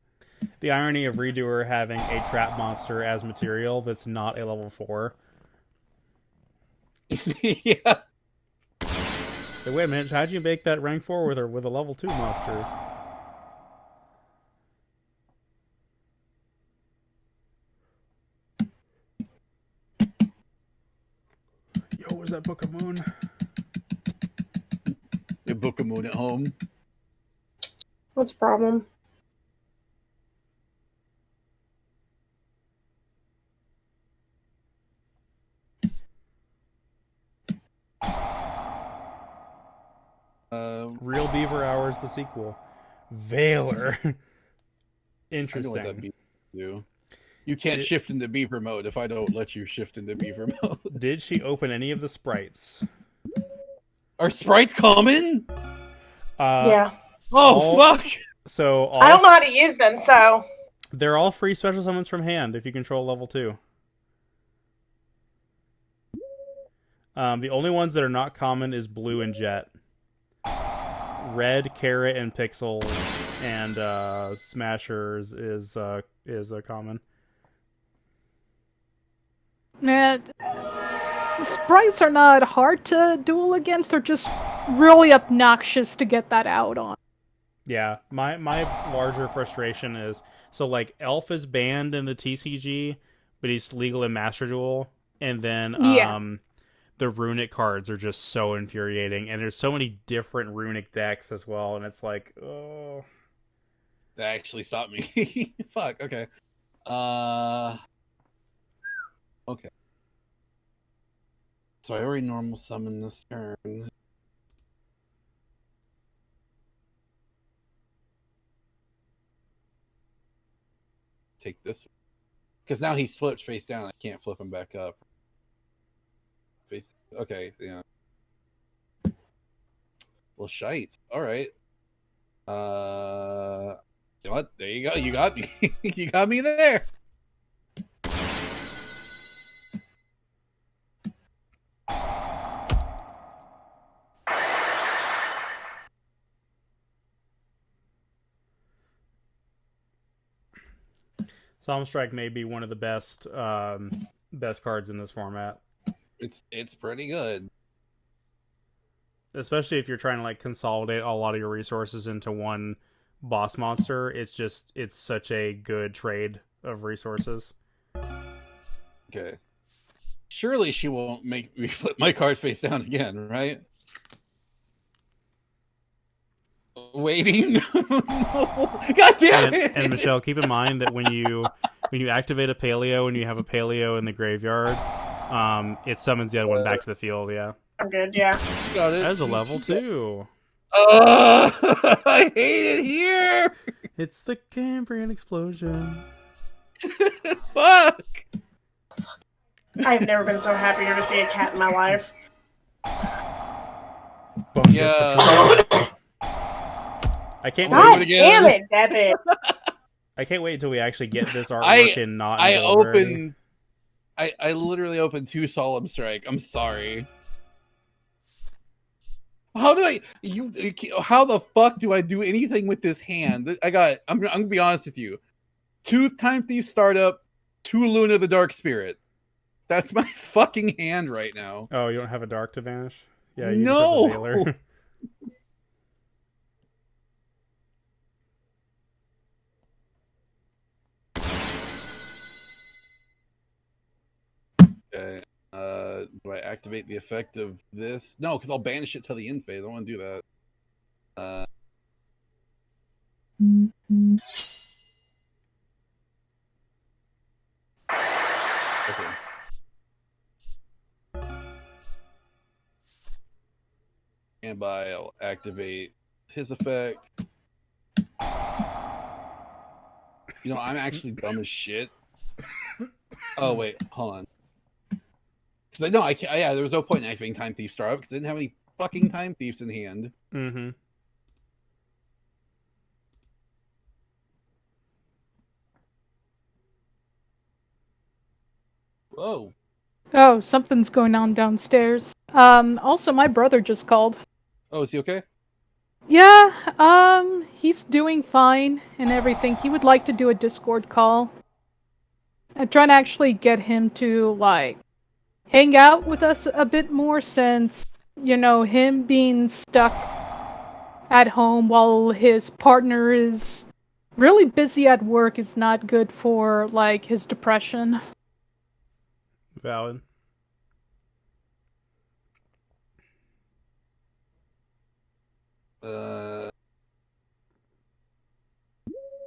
The irony of Redoer having a trap monster as material that's not a level 4. Yeah. Hey, wait a minute, how'd you make that rank 4 with a level 2 monster? Yo, where's that Book of Moon? The Book of Moon at home. What's the problem? Real Beaver Hours, the sequel. Veiler. I know Interesting. what that beaver do. You can't shift into beaver mode if I don't let you shift into beaver mode. Did she open any of the sprites? Are sprites common? Yeah. Oh fuck! So I don't know how to use them, so they're all free special summons from hand if you control level 2. The only ones that are not common is Blue and Jet. Red, Carrot, and Pixel, and Smashers is a common. Man, sprites are not hard to duel against. They're just really obnoxious to get that out on. Yeah, my larger frustration is, so like Elf is banned in the TCG, but he's legal in Master Duel, and then the runic cards are just so infuriating, and there's so many different runic decks as well, and it's like, oh. That actually stopped me. Fuck. Okay. Okay. So I already normal summon this turn. Take this, because now he's flipped face down. I can't flip him back up. Face. Okay. Yeah. Well, shite. All right. You know what? There you go. You got me. You got me there. Solemn Strike may be one of the best cards in this format. It's pretty good. Especially if you're trying to like consolidate a lot of your resources into one boss monster. It's such a good trade of resources. Okay. Surely she won't make me flip my card face down again, right? waiting. God damn it! And Michelle, keep in mind that when you activate a paleo and you have a paleo in the graveyard, it summons the other one back to the field. Yeah, I'm good. Yeah. Got it. as a level 2. I hate it here. It's the Cambrian explosion. Fuck. I've never been so happy to see a cat in my life. Bonus Yeah. patrol. I can't wait. God again. damn it, Devin. I can't wait until we actually get this artwork I- in not. I in gold already. opened. I literally opened 2 Solemn Strike. I'm sorry. How do I? How the fuck do I do anything with this hand? I'm gonna be honest with you. 2 Time Thief Startup, 2 Luna the Dark Spirit. That's my fucking hand right now. Oh, you don't have a dark to vanish? Yeah, you No! just have a Veiler. Okay. Do I activate the effect of this? No, because I'll banish it till the end phase. I don't want to do that. Okay. And I'll activate his effect. You know, I'm actually dumb as shit. Oh wait, hold on. Because I know I can't. Yeah, there was no point in activating Time Thief Startup because I didn't have any fucking Time Thieves in hand. Mm-hmm. Whoa. Oh, something's going on downstairs. Also, my brother just called. Oh, is he okay? Yeah, he's doing fine and everything. He would like to do a Discord call. I'm trying to actually get him to, like, hang out with us a bit more since, you know, him being stuck at home while his partner is really busy at work is not good for, like, his depression. Valid.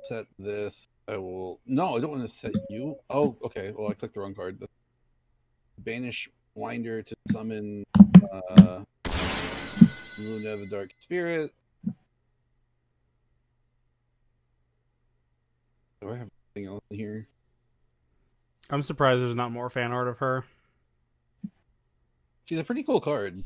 Set this. I will. No, I don't want to set you. Oh, okay. Well, I clicked the wrong card. Banish Winder to summon Luna the Dark Spirit. Do I have anything else in here? I'm surprised there's not more fan art of her. She's a pretty cool card.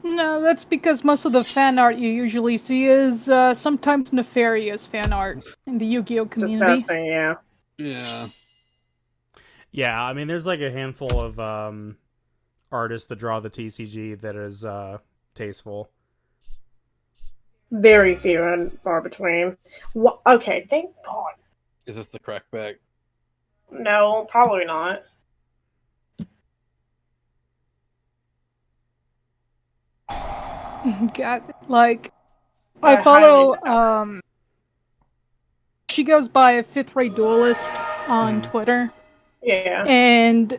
No, that's because most of the fan art you usually see is sometimes nefarious fan art in the Yu-Gi-Oh community. Disgusting, yeah. Yeah. Yeah, I mean, there's like a handful of artists that draw the TCG that is tasteful. Very few and far between. Okay, thank God. Is this the crackback? No, probably not. God, like, I follow, she goes by a 5th Ray Duelist on Twitter, Yeah. and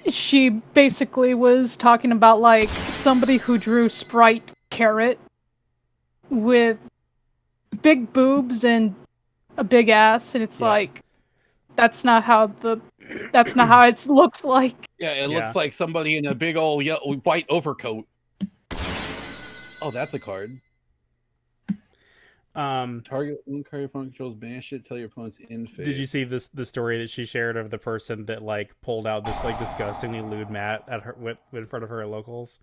she basically was talking about, like, somebody who drew Sprite Carrot with big boobs and a big ass, and it's like, that's not how it looks like. Yeah, it Yeah. looks like somebody in a big old white overcoat. Oh, that's a card. Target one card your opponent controls, banish it, tell your opponent's in phase. Did you see the story that she shared of the person that like pulled out this like disgustingly lewd mat at her in front of her at locals?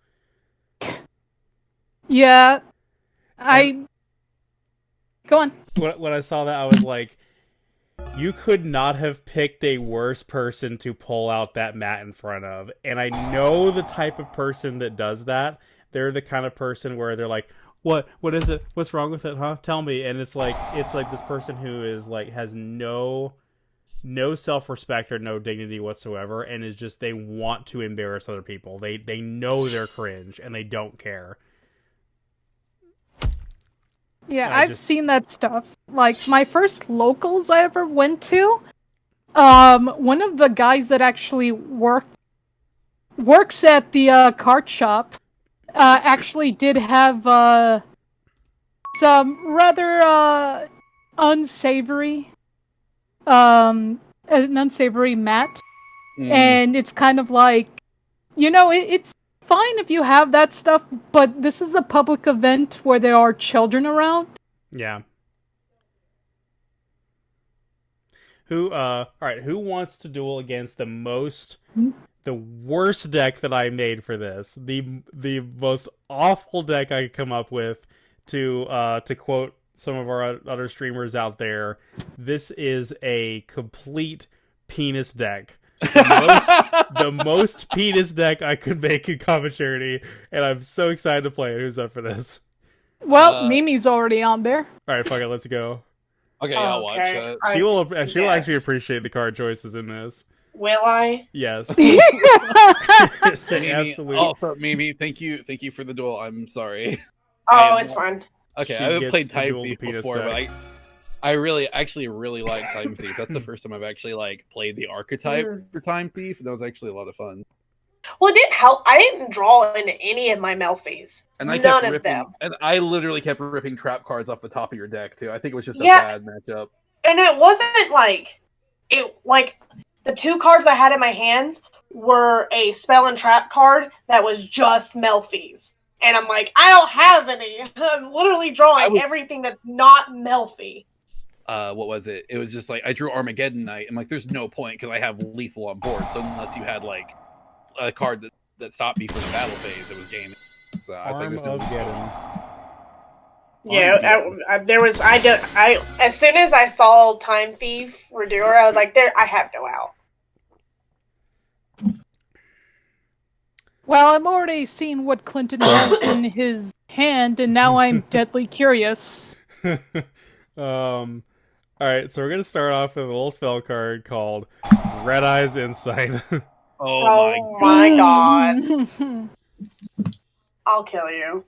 Yeah, go on. When I saw that, I was like, you could not have picked a worse person to pull out that mat in front of. And I know the type of person that does that. They're the kind of person where they're like, what is it? What's wrong with it, huh? Tell me. And it's like this person who is like has no self-respect or no dignity whatsoever, and is just, they want to embarrass other people. They know they're cringe and they don't care. Yeah, I I've just- seen that stuff. Like, my first locals I ever went to, one of the guys that actually works at the card shop actually did have some rather unsavory, an unsavory mat, and it's kind of like, it's fine if you have that stuff, but this is a public event where there are children around. Yeah. All right, who wants to duel against the worst deck that I made for this? The most awful deck I could come up with, to quote some of our other streamers out there. This is a complete penis deck. The most penis deck I could make in Common Charity, and I'm so excited to play it. Who's up for this? Well, Mimi's already on there. All right, fuck it, let's go. Okay, I'll watch that. She'll Yes. actually appreciate the card choices in this. Will I? Yes. Mimi, Absolutely. also, Mimi, thank you for the duel. I'm sorry. Oh, it's fine. Okay, She I haven't gets played to Time duel the Thief penis before, but deck. I actually really like Time Thief. That's the first time I've actually played the archetype for Time Thief, and that was actually a lot of fun. Well, it didn't help. I didn't draw into any of my Melfies. And I None kept of ripping, them. and I literally kept ripping trap cards off the top of your deck too. I think it was just a Yeah. bad matchup. And it wasn't like the two cards I had in my hands were a spell and trap card that was just Melfies. And I'm like, I don't have any. I'm literally drawing everything that's not Melfi. What was it? It was just like I drew Armageddon Knight. I'm like, there's no point because I have lethal on board. So unless you had like a card that stopped me from the battle phase, it was game. So I was like, there's no Armageddon. Yeah, there was. I as soon as I saw Time Thief Redoer, I was like, I have no out. Well, I'm already seeing what Clinton has in his hand, and now I'm deadly curious. All right, so we're gonna start off with a little spell card called Red Eyes Insight. Oh my god! I'll kill you.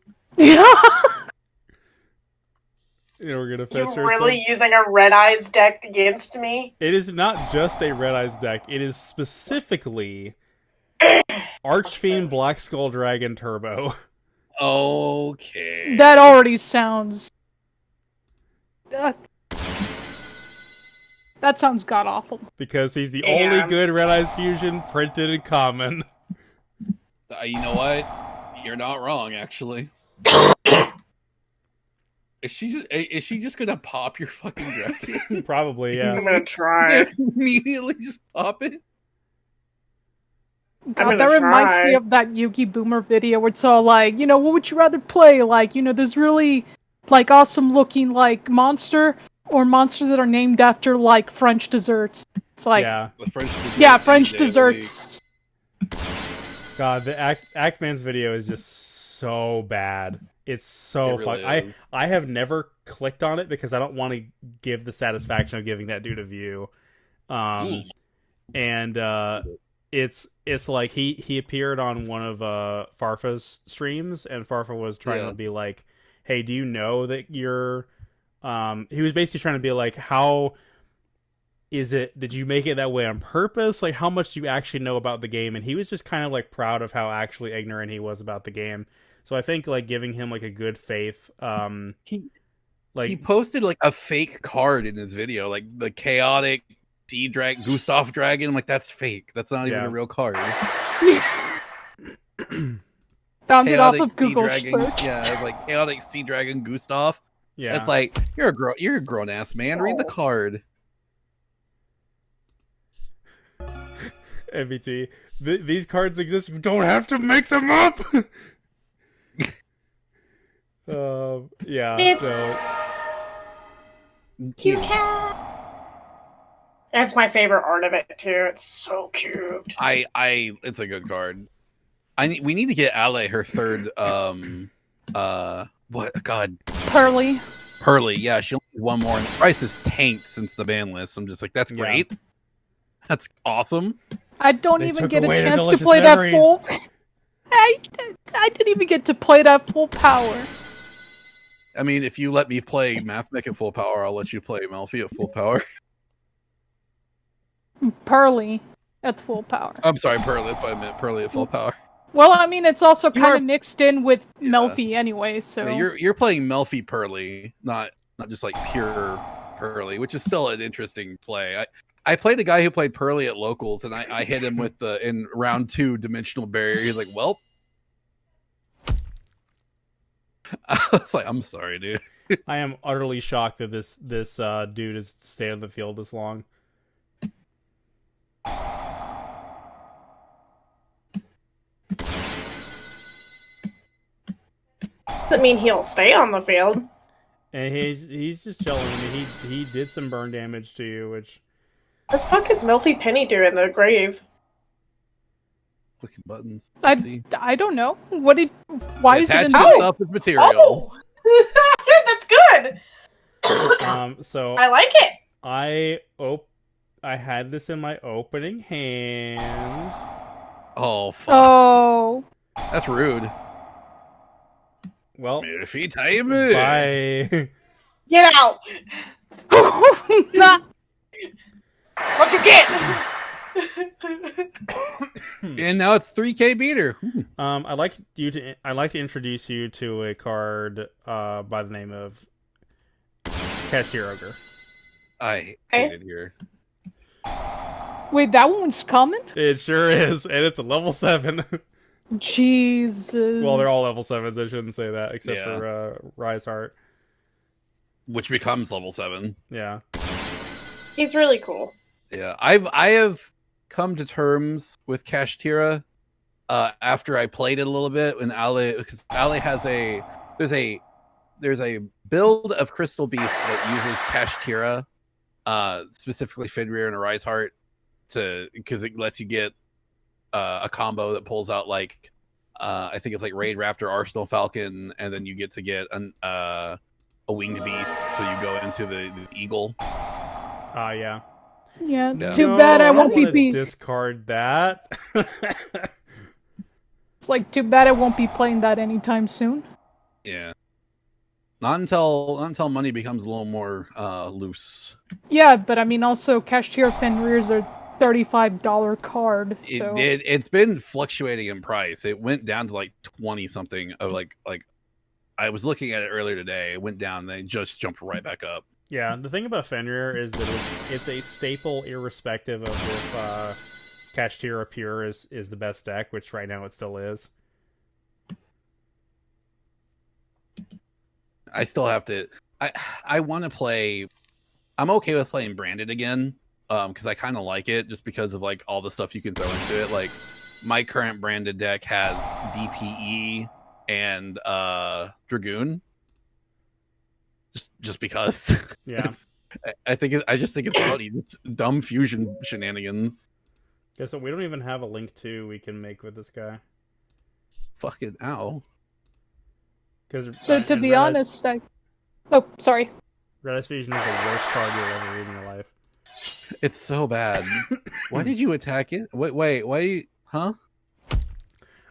We're gonna fetch You're really ourselves. using a Red Eyes deck against me? It is not just a Red Eyes deck. It is specifically Archfiend Black Skull Dragon Turbo. Okay. That already sounds. That sounds god awful. Because he's the Yeah. only good Red Eyes fusion printed in common. You know what? You're not wrong, actually. Is she just gonna pop your fucking dragon? Probably, yeah. I'm gonna try. Immediately just pop it? God, gonna that reminds try. me of that Yugi Boomer video where it's all like, what would you rather play? Like, there's really, like, awesome looking, like, monster, or monsters that are named after, like, French desserts. It's like, Yeah. The French dessert yeah, French DJ, desserts. God, the Ackman's video is just so bad. It's so It really fuck. is. I have never clicked on it because I don't want to give the satisfaction of giving that dude a view. And it's like he appeared on one of Farfa's streams, and Farfa was trying Yeah. to be like, "Hey, do you know that you're?" He was basically trying to be like, "How is it? Did you make it that way on purpose? Like, how much do you actually know about the game?" And he was just kind of like proud of how actually ignorant he was about the game. So I think like giving him like a good faith, He posted like a fake card in his video, like the chaotic Gustav Dragon. I'm like, that's fake. That's not even Yeah. a real card. Found it off Chaotic of Google Dragon. search. Yeah, it's like chaotic Sea Dragon Gustav. yeah, It's like you're a grown ass man. Read the Oh. card. MVT. These cards exist. You don't have to make them up. Yeah. It's- So Cute cat. That's my favorite art of it too. It's so cute. It's a good card. We need to get Ale her third what god Pearly. Hurley. Yeah, she only needs one more, and the price is tanked since the ban list. I'm just like, that's Yeah. great. That's awesome. I don't They even took get a away the chance to delicious play memories. that full. I didn't even get to play that full power. I mean, if you let me play Mathmech at full power, I'll let you play Melfi at full power. Pearly at full power. I'm sorry, Pearly. That's what I meant. Pearly at full power. Well, I mean, it's also You kind are- of mixed in with Yeah. Melfi anyway, so Yeah, you're playing Melfi Pearly, not just like pure Pearly, which is still an interesting play. I played a guy who played Pearly at locals, and I hit him with the in round 2 dimensional barrier. He's like, "Well," I was like, "I'm sorry, dude." I am utterly shocked that this dude has stayed on the field this long. Doesn't mean he'll stay on the field. And he's just chilling. I mean, he did some burn damage to you, which What the fuck is Melfi Penny doing in the grave? Clicking buttons. Let's see. I don't know. What did? Why is it in Attach this the? up as material. Oh, that's good. so I like it. I had this in my opening hand. Oh fuck, Oh, that's rude. Well, Murphy, time. bye. Get out. Nah. What you get? And now it's 3K beater. I'd like to introduce you to a card by the name of Cashier Ogre. I hate it here. Wait, that one's coming? It sure is, and it's a level 7. Jesus. Well, they're all level 7s. I shouldn't say that, except Yeah. for Rise Heart. Which becomes level 7. Yeah. He's really cool. Yeah, I have come to terms with Kashtira after I played it a little bit. When Ale, because Ale has there's a build of Crystal Beast that uses Kashtira, specifically Fenrir and a Rise Heart, because it lets you get a combo that pulls out like I think it's like Raid Raptor, Arsenal Falcon, and then you get to get a winged beast, so you go into the eagle. Yeah. Yeah. No. Too bad I don't won't wanna be. discard that. It's like too bad I won't be playing that anytime soon. Yeah. Not until money becomes a little more loose. Yeah, but I mean, also Cashier Fenrir's are $35 card. So It's been fluctuating in price. It went down to like 20 something of like I was looking at it earlier today. It went down, then just jumped right back up. Yeah, the thing about Fenrir is that it's a staple irrespective of if Kashtira Pure is the best deck, which right now it still is. I still have to. I want to play. I'm okay with playing Branded again, because I kind of like it just because of like all the stuff you can throw into it. Like my current Branded deck has DPE and Dragoon. Just because. Yeah. I just think it's funny. It's dumb fusion shenanigans. Guess what? We don't even have a link to we can make with this guy. Fucking ow. Because to be honest, oh, sorry. Red Ice Fusion is the worst card you'll ever read in your life. It's so bad. Why did you attack it? Wait, why? Huh?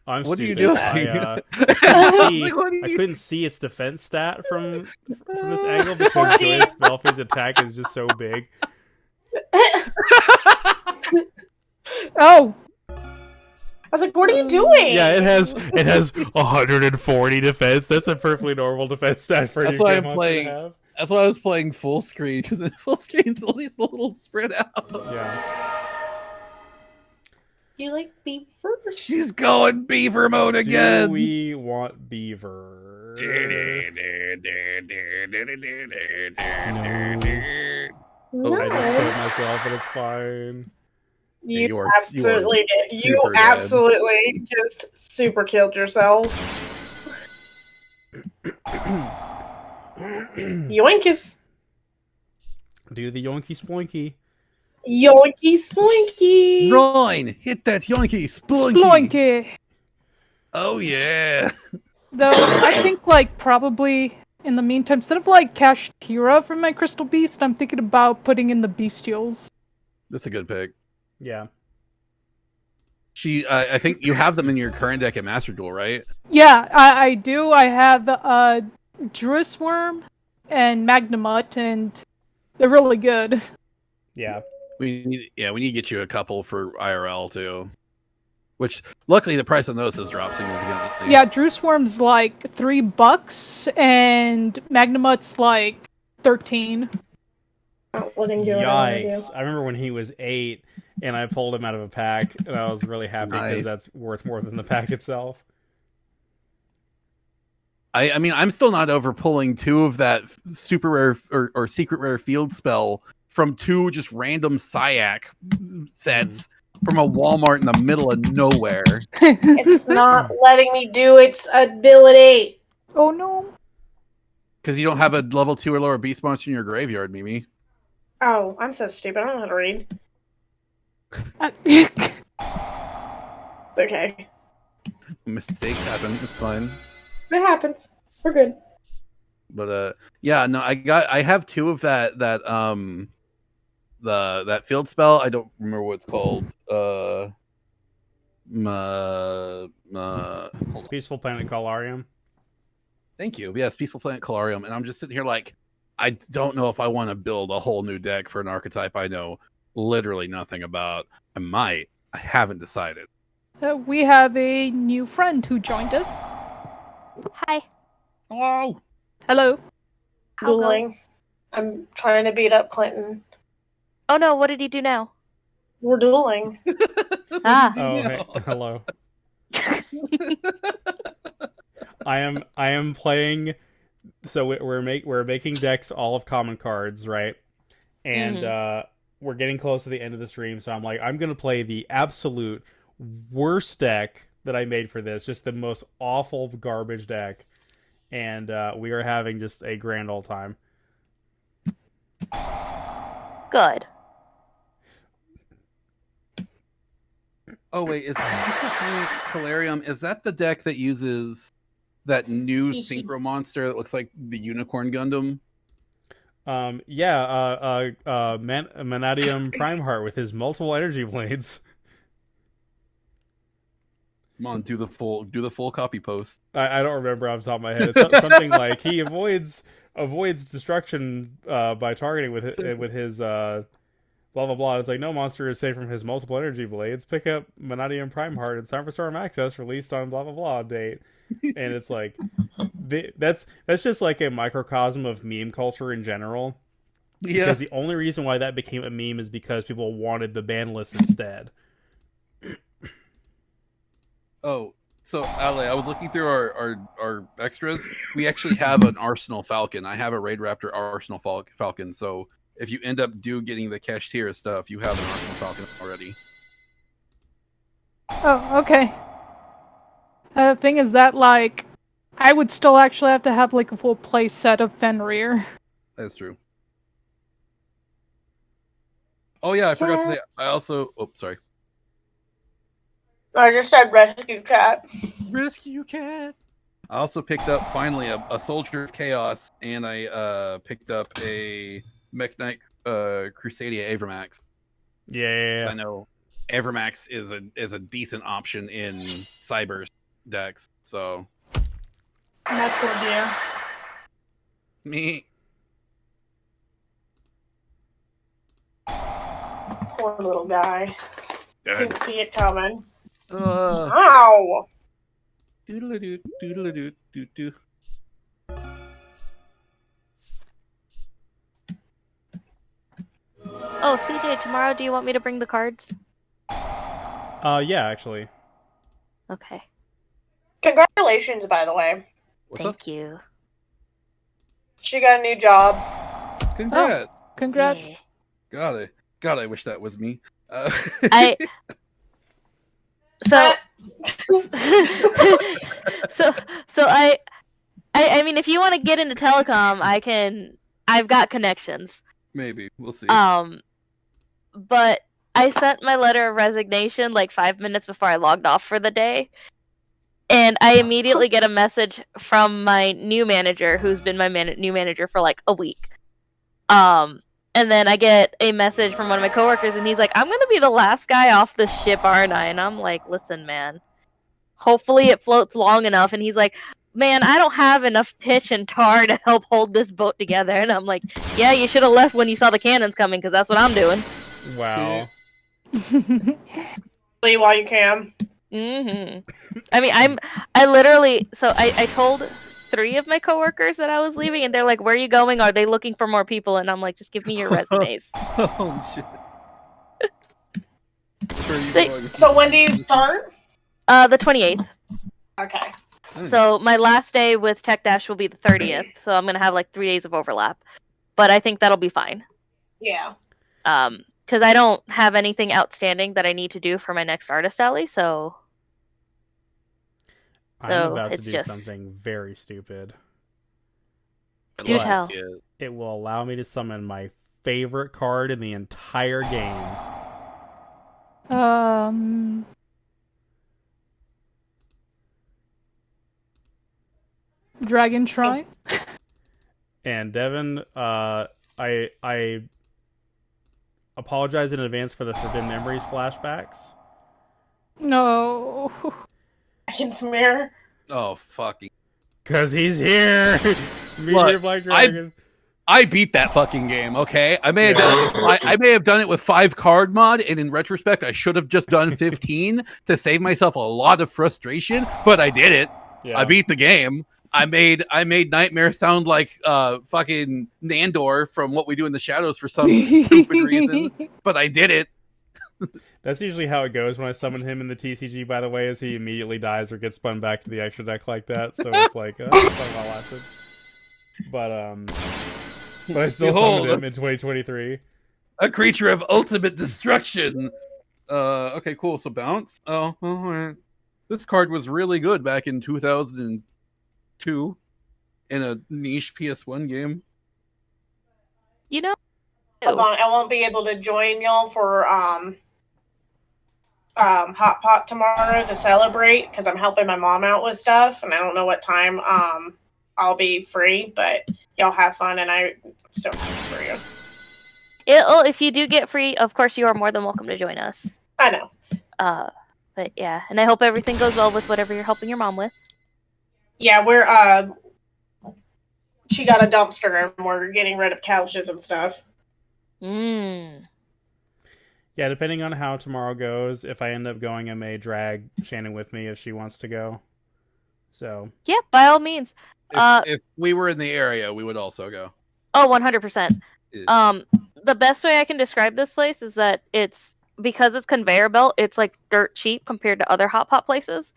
I'm What are you stupid. doing? I couldn't see its defense stat from this angle because Joyce Belfie's attack is just so big. Oh, I was like, what are you doing? Yeah, it has 140 defense. That's a perfectly normal defense stat for That's your why game I'm monster to playing- have. That's why I was playing full screen, because in full screen's at least a little spread out. Yeah. You like beaver? She's going beaver mode again. Do we want Beaver? No. I just killed myself, but it's fine. You You are absolutely did. You super dead. absolutely just super killed yourself. Yoinkus. Do the yoinky spoinky. Yoinky splinky. Ryan, hit that yoinky splunky. Sploinky. Oh yeah. Though I think like probably in the meantime, instead of like Kashtira from my Crystal Beast, I'm thinking about putting in the Bestials. That's a good pick. Yeah. I think you have them in your current deck at Master Duel, right? Yeah, I do. I have Druis Worm and Magnamut, and they're really good. Yeah. We need to get you a couple for IRL too. which luckily the price on those has dropped significantly. Yeah, Drew Swarm's like $3, and Magnamut's like 13. I'll let him do what I want to do. Yikes! I remember when he was 8, and I pulled him out of a pack, and I was really happy because Nice. that's worth more than the pack itself. I mean, I'm still not over pulling 2 of that super rare or secret rare field spell from 2 just random Syac sets from a Walmart in the middle of nowhere. It's not letting me do its ability. Oh no. Because you don't have a level 2 or lower beast monster in your graveyard, Mimi. Oh, I'm so stupid. I don't know how to read. Uh, It's okay. Mistakes happen. It's fine. It happens. We're good. But yeah, no, I have 2 of that that field spell. I don't remember what it's called. Hold on. Peaceful Planet Calarium. Thank you. Yes, Peaceful Planet Calarium. And I'm just sitting here like, I don't know if I want to build a whole new deck for an archetype I know literally nothing about. I might. I haven't decided. we have a new friend who joined us. Hi. Hello. Hello. How goes? Dueling. I'm trying to beat up Clinton. Oh no, what did he do now? We're dueling. Ah. Oh, hey, hello. I am playing. So we're making decks all of common cards, right? And we're getting close to the end of the stream, so I'm like, I'm gonna play the absolute worst deck that I made for this, just the most awful garbage deck, and we are having just a grand old time. Good. Oh wait, is Calarium? Is that the deck that uses that new synchro monster that looks like the Unicorn Gundam? Manadium Primeheart with his multiple energy blades. Come on, do the full copy post. I don't remember off the top of my head. It's something like he avoids destruction by targeting with his blah blah blah. It's like no monster is safe from his multiple energy blades. Pick up Manadium Primeheart. It's time for Storm Access, released on blah blah blah date. And it's like that's just like a microcosm of meme culture in general. Yeah. Because the only reason why that became a meme is because people wanted the ban list instead. Oh, so Ale, I was looking through our extras. We actually have an Arsenal Falcon. I have a Raid Raptor Arsenal Falcon. So if you end up getting the Kashtira stuff, you have an Arsenal Falcon already. Oh, okay. The thing is that, like, I would still actually have to have, like, a full play set of Fenrir. That's true. Oh yeah, I forgot to say. I also. Oh, sorry. I just said rescue cat. Rescue cat. I also picked up finally a Soldier of Chaos, and I picked up a Mech Knight Crusadia Avramax. Yeah. I know Avramax is a decent option in Cyber decks. So That's good, dear. me. Poor little guy. Didn't see it coming. Uh, Ow! doodle-a-doo, doodle-a-doo, doo-doo. Oh, CJ, tomorrow do you want me to bring the cards? Yeah, actually. Okay. Congratulations, by the way. What's up? Thank you. She got a new job. Congrats. Congrats. Yeah. God, I wish that was me. I so so I mean, if you want to get into telecom, I've got connections. Maybe we'll see. But I sent my letter of resignation like 5 minutes before I logged off for the day. And I immediately get a message from my new manager, who's been my new manager for like a week. And then I get a message from one of my coworkers, and he's like, I'm going to be the last guy off the ship, aren't I? And I'm like, listen, man, hopefully it floats long enough. And he's like, man, I don't have enough pitch and tar to help hold this boat together. And I'm like, yeah, you should have left when you saw the cannons coming, because that's what I'm doing. Wow. Leave while you can. I mean, I literally, so I told 3 of my coworkers that I was leaving, and they're like, "Where are you going? Are they looking for more people?" And I'm like, "Just give me your resumes." Holy shit. Where are you They- going? So when do you start? The 28th. Okay. So my last day with Tech Dash will be the 30th. So I'm gonna have like 3 days of overlap, but I think that'll be fine. Yeah. Because I don't have anything outstanding that I need to do for my next artist alley. So I'm So, about to it's do just- something very stupid. Do Love tell. it. It will allow me to summon my favorite card in the entire game. Dragon Shrine. And Devin, I apologize in advance for the Forbidden Memories flashbacks. No. I can smear. Oh, fucking. Cause he's here! Look, Meteor Black Dragon. I beat that fucking game, okay? I may have done it with 5 card mod, and in retrospect, I should have just done 15 to save myself a lot of frustration, but I did it. Yeah. I beat the game. I made Nightmare sound like fucking Nandor from What We Do in the Shadows for some stupid reason, but I did it. That's usually how it goes when I summon him in the TCG, by the way, is he immediately dies or gets spun back to the extra deck like that. So it's like, that's not well lasted. But I still Behold. summoned him in 2023. A creature of ultimate destruction. Okay, cool. So bounce. Oh, all right. This card was really good back in 2002 in a niche PS1 game. You know, Hold on, I won't be able to join y'all for Hot Pot tomorrow to celebrate because I'm helping my mom out with stuff, and I don't know what time I'll be free. But y'all have fun, and I'm still happy for you. if you do get free, of course you are more than welcome to join us. I know. But yeah, and I hope everything goes well with whatever you're helping your mom with. Yeah, we're she got a dumpster, and we're getting rid of couches and stuff. Mm. Yeah, depending on how tomorrow goes, if I end up going, I may drag Shannon with me if she wants to go. So, Yeah, by all means. If we were in the area, we would also go. Oh, 100%. Yeah. The best way I can describe this place is that because it's conveyor belt, it's like dirt cheap compared to other hot pot places.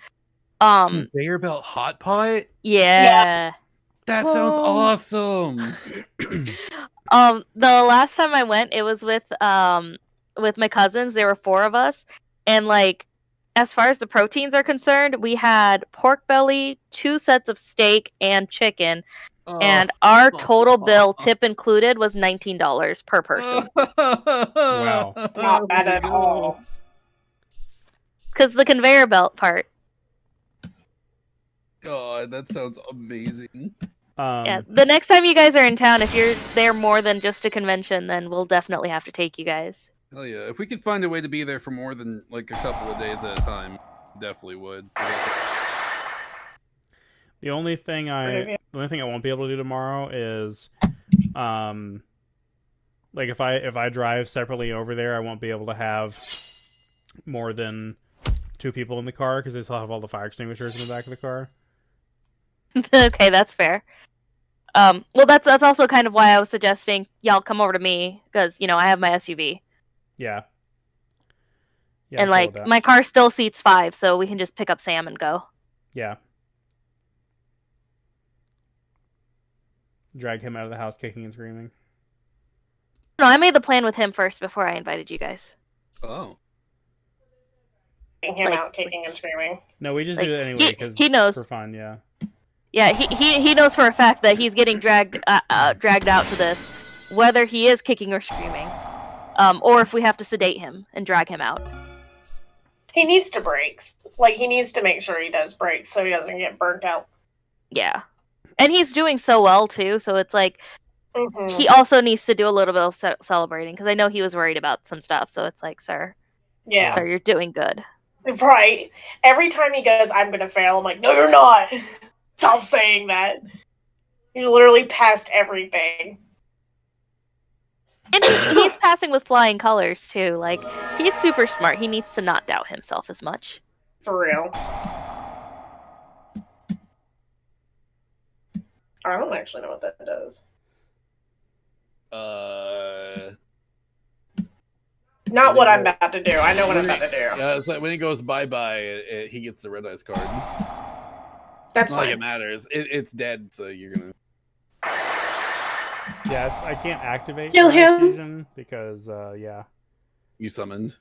Conveyor belt hot pot? Yeah. That sounds Whoa. awesome. The last time I went, it was with my cousins. There were 4 of us, and like, as far as the proteins are concerned, we had pork belly, 2 sets of steak, and chicken. And our total bill, tip included, was $19 per person. Wow. Not bad at all. Because the conveyor belt part. God, that sounds amazing. Yeah. The next time you guys are in town, if you're there more than just a convention, then we'll definitely have to take you guys. Hell yeah. If we could find a way to be there for more than like a couple of days at a time, definitely would. the only thing I won't be able to do tomorrow is, like if I drive separately over there, I won't be able to have more than 2 people in the car because they still have all the fire extinguishers in the back of the car. Okay, that's fair. Well, that's also kind of why I was suggesting y'all come over to me, because, I have my SUV. Yeah. And, I'm cool like, with that. my car still seats 5, so we can just pick up Sam and go. Yeah. Drag him out of the house kicking and screaming. No, I made the plan with him first before I invited you guys. Oh. Getting him Like- out kicking and screaming. No, we just Like, do it anyway because he knows. for fun, yeah. Yeah, he knows for a fact that he's getting dragged out to this, whether he is kicking or screaming, or if we have to sedate him and drag him out. He needs to brakes. Like, he needs to make sure he does brakes so he doesn't get burnt out. Yeah, and he's doing so well too, so it's like Mm-hmm. he also needs to do a little bit of celebrating, because I know he was worried about some stuff. So it's like, sir, Yeah. you're doing good. Right. Every time he goes, I'm gonna fail, I'm like, no, you're not. Stop saying that. You literally passed everything. And he's passing with flying colors too. Like, he's super smart. He needs to not doubt himself as much. For real. I don't actually know what that does. Not what I'm about to do. I know what I'm about to do. Yeah, it's like when he goes bye-bye, he gets the red eyes card. That's Not like it fine. matters. It's dead, so you're gonna. Yeah, I can't activate Kill Red Eyes him. Fusion because, yeah. You summoned.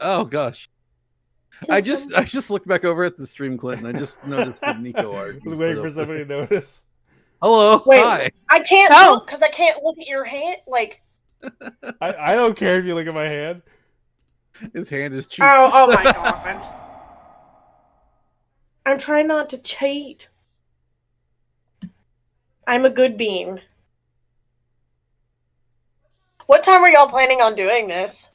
Oh gosh. I just looked back over at the stream, Clinton. I just noticed the Nico art. I was waiting for somebody to notice. Hello. Wait, Hi. I can't Oh. look because I can't look at your hand. Like, I don't care if you look at my hand. His hand is cheeks. oh my god. I'm trying not to cheat. I'm a good bean. What time are y'all planning on doing this?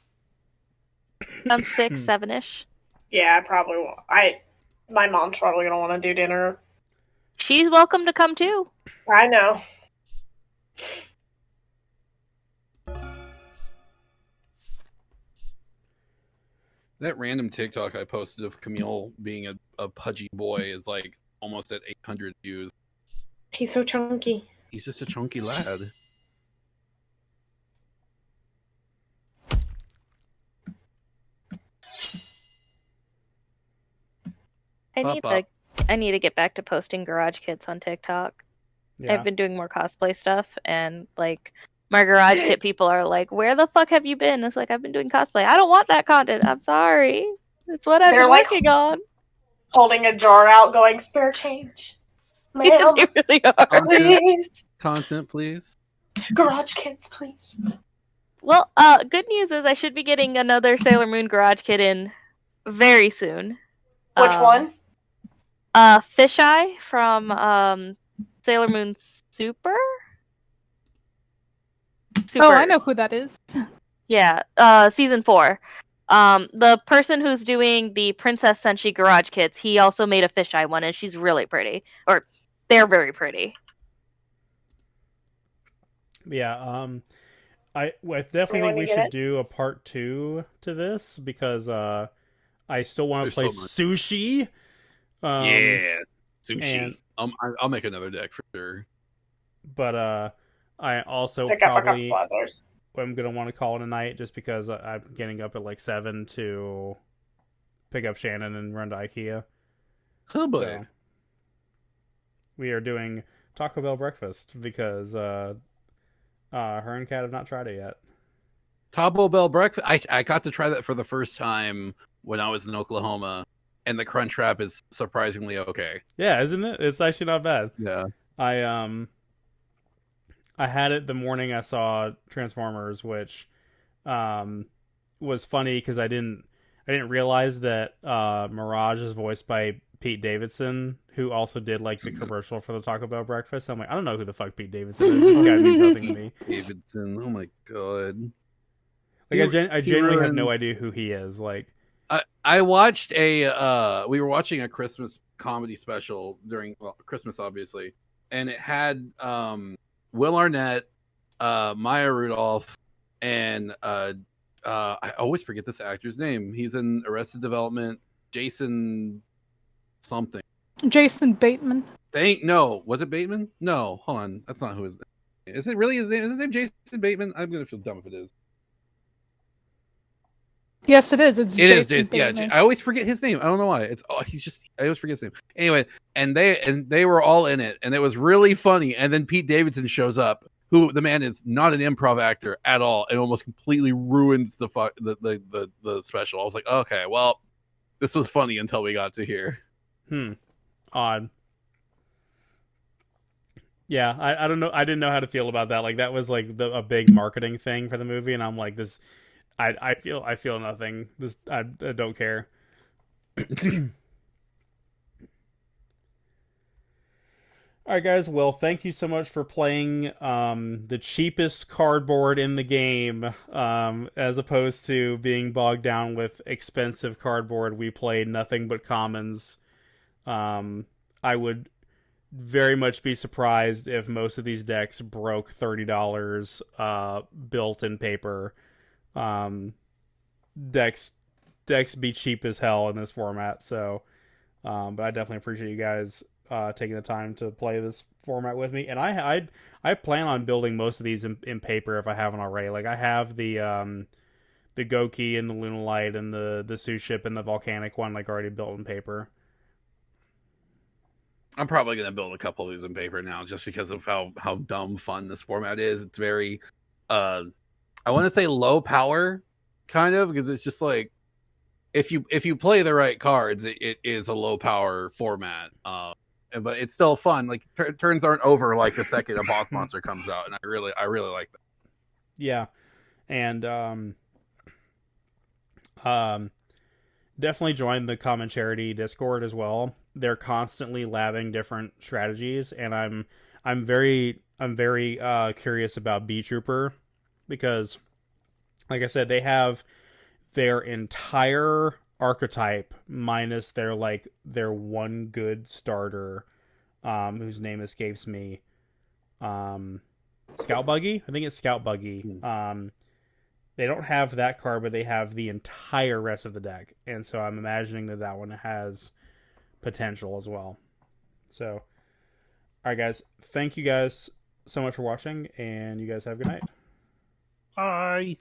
I'm 6, 7-ish. Yeah, I probably won't. My mom's probably gonna want to do dinner. She's welcome to come too. I know. That random TikTok I posted of Camille being a pudgy boy is like almost at 800 views. He's so chunky. He's just a chunky lad. I need to get back to posting garage kits on TikTok. Yeah. I've been doing more cosplay stuff, and like my garage kit people are like, "Where the fuck have you been?" It's like, I've been doing cosplay. I don't want that content. I'm sorry. It's what I've They're been like- working on. Holding a jar out, going, spare change. Ma'am, They really are. please. Content, please. Garage kids, please. Well, good news is I should be getting another Sailor Moon garage kit in very soon. Which one? Fisheye from Sailor Moon Super. Oh, I know who that is. Yeah, season 4. The person who's doing the Princess Senshi garage kits, he also made a fisheye one, and she's really pretty. Or, they're very pretty. Yeah, I definitely think we should do a part 2 to this because I still want to play There's so Sushi. Yeah, sushi. and- I'll make another deck for sure. But I also Pick up a probably couple others. I'm gonna want to call it a night just because I'm getting up at like 7 to pick up Shannon and run to IKEA. Oh boy. So, we are doing Taco Bell breakfast because her and Kat have not tried it yet. Taco Bell breakfast. I got to try that for the first time when I was in Oklahoma, and the crunch wrap is surprisingly okay. Yeah, isn't it? It's actually not bad. Yeah. I had it the morning I saw Transformers, which was funny because I didn't realize that Mirage is voiced by Pete Davidson, who also did like the commercial for the Taco Bell breakfast. I'm like, I don't know who the fuck Pete Davidson is. This guy means nothing to me. Davidson. Oh my god. Like I genuinely have ruined- no idea who he is. Like, I watched we were watching a Christmas comedy special during Christmas, obviously, and it had Will Arnett, Maya Rudolph, and I always forget this actor's name. He's in Arrested Development. Jason something. Jason Bateman. No, was it Bateman? No, hold on, that's not who his name is. It really his name? Is his name Jason Bateman? I'm gonna feel dumb if it is. Yes, it is. It's It is Jason Jason. Yeah, Bateman. I always forget his name. I don't know why. I always forget his name. Anyway, and they were all in it, and it was really funny. And then Pete Davidson shows up, who the man is not an improv actor at all, and almost completely ruins the special. I was like, okay, well, this was funny until we got to here. Odd. Yeah, I don't know. I didn't know how to feel about that. Like that was like a big marketing thing for the movie, and I'm like this. I feel nothing. This I don't care. All right, guys. Well, thank you so much for playing the cheapest cardboard in the game, as opposed to being bogged down with expensive cardboard. We played nothing but commons. I would very much be surprised if most of these decks broke $30 built in paper. Decks decks be cheap as hell in this format. So, but I definitely appreciate you guys taking the time to play this format with me. And I plan on building most of these in paper if I haven't already. Like I have the Goki and the Lunalight and the Sue ship and the Volcanic one like already built in paper. I'm probably gonna build a couple of these in paper now, just because of how dumb fun this format is. It's very, I want to say low power, kind of, because it's just like if you play the right cards, it is a low power format. But it's still fun. Like turns aren't over like the second a boss monster comes out, and I really like that. Yeah, and definitely join the Common Charity Discord as well. They're constantly labbing different strategies, and I'm very curious about B Trooper because, like I said, they have their entire archetype minus their one good starter, whose name escapes me. Scout Buggy? I think it's Scout Buggy. They don't have that card, but they have the entire rest of the deck. And so I'm imagining that one has potential as well. So, all right, guys. Thank you guys so much for watching, and you guys have a good night. Bye.